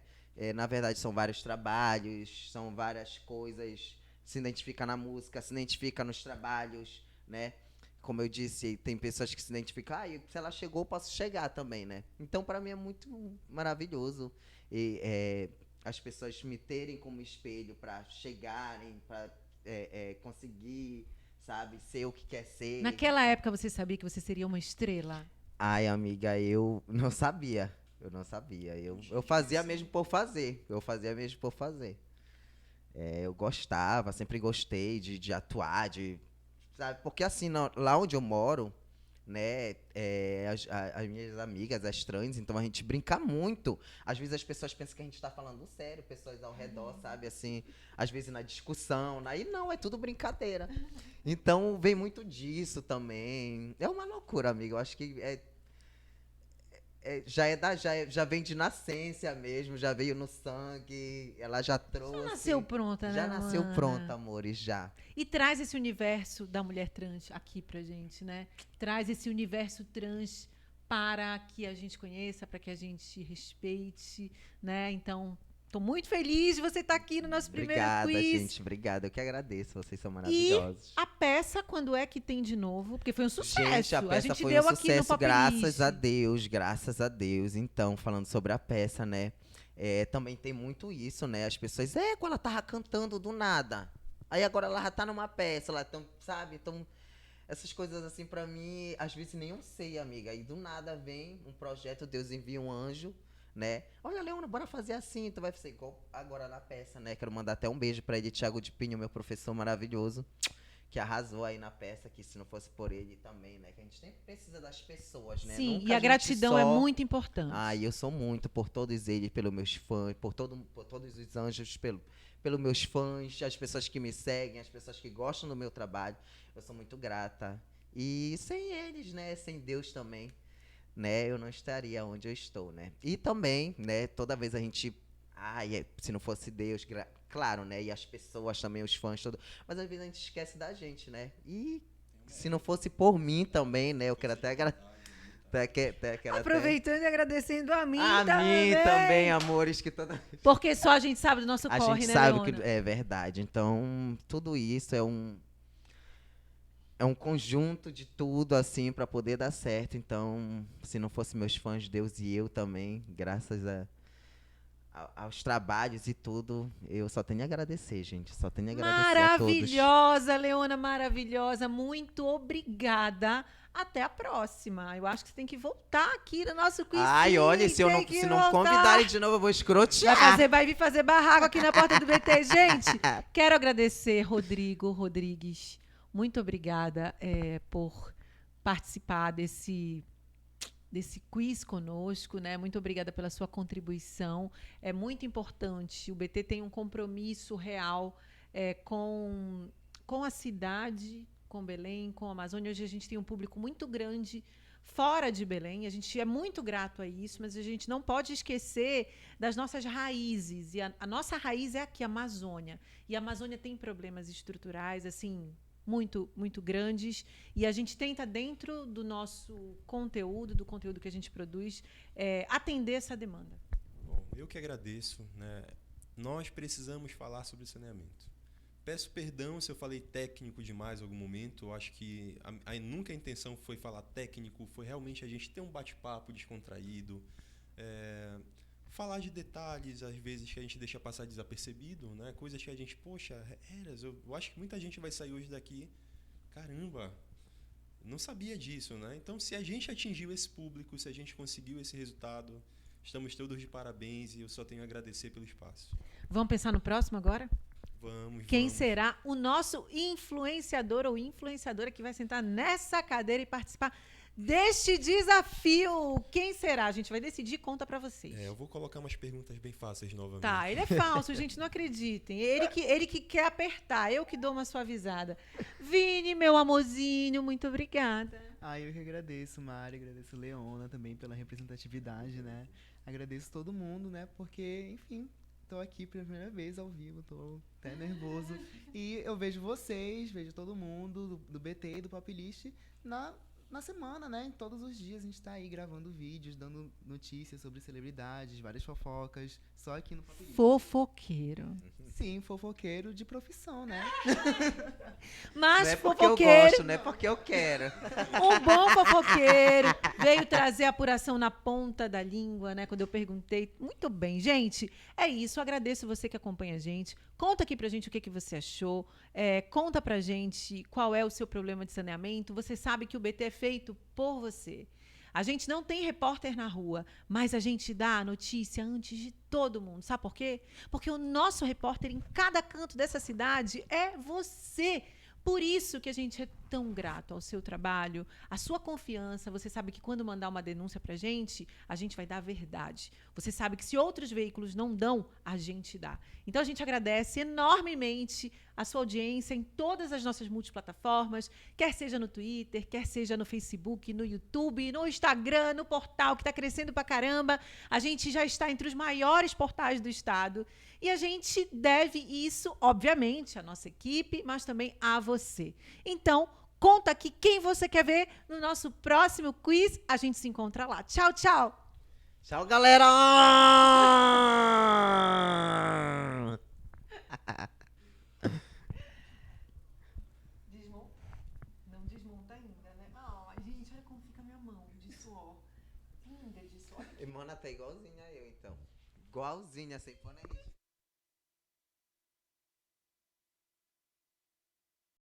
Speaker 3: na verdade são vários trabalhos, são várias coisas... Se identifica na música, se identifica nos trabalhos, né? Como eu disse, tem pessoas que se identificam, se ela chegou, eu posso chegar também, né? Então, para mim, é muito maravilhoso. E as pessoas me terem como espelho para chegarem, para conseguir, sabe, ser o que quer ser.
Speaker 1: Naquela época, você sabia que você seria uma estrela?
Speaker 3: Amiga, eu não sabia. Eu fazia mesmo por fazer. Eu gostava, sempre gostei de atuar, sabe? Porque assim, lá onde eu moro, né, as minhas amigas, as trans, então a gente brinca muito. Às vezes as pessoas pensam que a gente tá falando sério, pessoas ao redor, sabe, assim, às vezes na discussão, aí não, é tudo brincadeira. Então vem muito disso também. É uma loucura, amiga, eu acho que já vem de nascença mesmo, já veio no sangue, ela já trouxe.
Speaker 1: Já nasceu pronta, né?
Speaker 3: Já nasceu pronta, amores, já.
Speaker 1: E traz esse universo da mulher trans aqui pra gente, né? Traz esse universo trans para que a gente conheça, para que a gente respeite, né? Então, tô muito feliz de você estar aqui no nosso primeiro quiz.
Speaker 3: Obrigada, gente. Obrigada. Eu que agradeço. Vocês são maravilhosos.
Speaker 1: E a peça, quando é que tem de novo? Porque foi um sucesso.
Speaker 3: Gente, a peça
Speaker 1: gente
Speaker 3: foi
Speaker 1: deu
Speaker 3: um
Speaker 1: aqui no
Speaker 3: sucesso,
Speaker 1: Papeliste.
Speaker 3: graças a Deus. Então, falando sobre a peça, né? Também tem muito isso, né? As pessoas, quando ela tava cantando do nada. Aí agora ela já tá numa peça, ela tão, sabe? Então, essas coisas assim, pra mim, às vezes nem eu sei, amiga. Aí do nada vem um projeto, Deus envia um anjo, né? Olha, Leona, bora fazer assim, tu vai ser igual agora na peça, né? Quero mandar até um beijo pra ele, Thiago de Pinho, meu professor maravilhoso, que arrasou aí na peça, que se não fosse por ele também, né? Que a gente sempre precisa das pessoas, né?
Speaker 1: Sim,
Speaker 3: Nunca
Speaker 1: e a gratidão é muito importante.
Speaker 3: Eu sou muito por todos eles, pelos meus fãs, por todos os anjos, pelos meus fãs, as pessoas que me seguem, as pessoas que gostam do meu trabalho. Eu sou muito grata. E sem eles, né? Sem Deus também, né? Eu não estaria onde eu estou, né? E também, né? Toda vez a gente... se não fosse Deus, claro, né? E as pessoas também, os fãs, tudo. Mas às vezes a gente esquece da gente, né? E se não fosse por mim também, né? Eu quero até
Speaker 1: aproveitando e agradecendo a mim
Speaker 3: também, amores, que toda...
Speaker 1: Porque só a gente sabe do nosso corre, né,
Speaker 3: A gente sabe
Speaker 1: Leona?
Speaker 3: que é verdade. Então, tudo isso é um conjunto de tudo, assim, para poder dar certo. Então, se não fosse meus fãs, Deus e eu também, graças aos trabalhos e tudo, eu só tenho a agradecer, gente. Só tenho a agradecer a todos.
Speaker 1: Maravilhosa, Leona, maravilhosa. Muito obrigada. Até a próxima. Eu acho que você tem que voltar aqui no nosso quiz.
Speaker 3: Ai, olha, se não convidarem de novo, eu vou escrotear.
Speaker 1: Vai vir fazer barraco aqui na porta do BT. Gente, quero agradecer, Rodrigo Rodrigues. Muito obrigada por participar desse quiz conosco, né? Muito obrigada pela sua contribuição. É muito importante. O BT tem um compromisso real com a cidade, com Belém, com a Amazônia. Hoje a gente tem um público muito grande fora de Belém. A gente é muito grato a isso, mas a gente não pode esquecer das nossas raízes. E a nossa raiz é aqui, a Amazônia. E a Amazônia tem problemas estruturais, assim, muito, muito grandes, e a gente tenta, dentro do nosso conteúdo, do conteúdo que a gente produz, atender essa demanda.
Speaker 4: Bom, eu que agradeço, né? Nós precisamos falar sobre saneamento. Peço perdão se eu falei técnico demais em algum momento. Eu acho que nunca a intenção foi falar técnico, foi realmente a gente ter um bate-papo descontraído, falar de detalhes, às vezes, que a gente deixa passar desapercebido, né? Coisas que a gente, poxa, eu acho que muita gente vai sair hoje daqui, caramba, não sabia disso, né? Então, se a gente atingiu esse público, se a gente conseguiu esse resultado, estamos todos de parabéns e eu só tenho a agradecer pelo espaço.
Speaker 1: Vamos pensar no próximo agora?
Speaker 4: Vamos.
Speaker 1: Quem será o nosso influenciador ou influenciadora que vai sentar nessa cadeira e participar deste desafio? Quem será? A gente vai decidir, conta pra vocês.
Speaker 4: Eu vou colocar umas perguntas bem fáceis novamente.
Speaker 1: Tá, ele é falso, gente, não acreditem. Ele que quer apertar, eu que dou uma suavizada. Vini, meu amorzinho, muito obrigada.
Speaker 5: Eu que agradeço, Mari, agradeço Leona também pela representatividade, né? Agradeço todo mundo, né? Porque, enfim, tô aqui pela primeira vez ao vivo, tô até nervoso. E eu vejo vocês, vejo todo mundo do BT e do Popilist na semana, né? Todos os dias a gente tá aí gravando vídeos, dando notícias sobre celebridades, várias fofocas, só aqui no Popilist.
Speaker 1: Fofoqueiro.
Speaker 5: Sim, fofoqueiro de profissão, né?
Speaker 1: Mas
Speaker 3: não é porque
Speaker 1: fofoqueiro,
Speaker 3: eu gosto, não é porque eu quero.
Speaker 1: um bom fofoqueiro, veio trazer a apuração na ponta da língua, né? Quando eu perguntei. Muito bem, gente. É isso. Eu agradeço você que acompanha a gente. Conta aqui pra gente o que você achou. Conta pra gente qual é o seu problema de saneamento. Você sabe que o BT é feito por você. A gente não tem repórter na rua, mas a gente dá a notícia antes de todo mundo. Sabe por quê? Porque o nosso repórter em cada canto dessa cidade é você. Por isso que a gente é tão grato ao seu trabalho, à sua confiança. Você sabe que quando mandar uma denúncia pra gente, a gente vai dar a verdade. Você sabe que se outros veículos não dão, a gente dá. Então a gente agradece enormemente a sua audiência em todas as nossas multiplataformas, quer seja no Twitter, quer seja no Facebook, no YouTube, no Instagram, no portal que está crescendo pra caramba. A gente já está entre os maiores portais do estado e a gente deve isso, obviamente, à nossa equipe, mas também a você. Então, conta aqui quem você quer ver no nosso próximo quiz. A gente se encontra lá. Tchau, tchau!
Speaker 3: Tchau, galera!
Speaker 1: Não desmonta ainda, né? Gente, olha como fica a minha mão de suor. Pinga de suor.
Speaker 3: E, mano, tá igualzinha eu, então. Igualzinha, sem pôr nem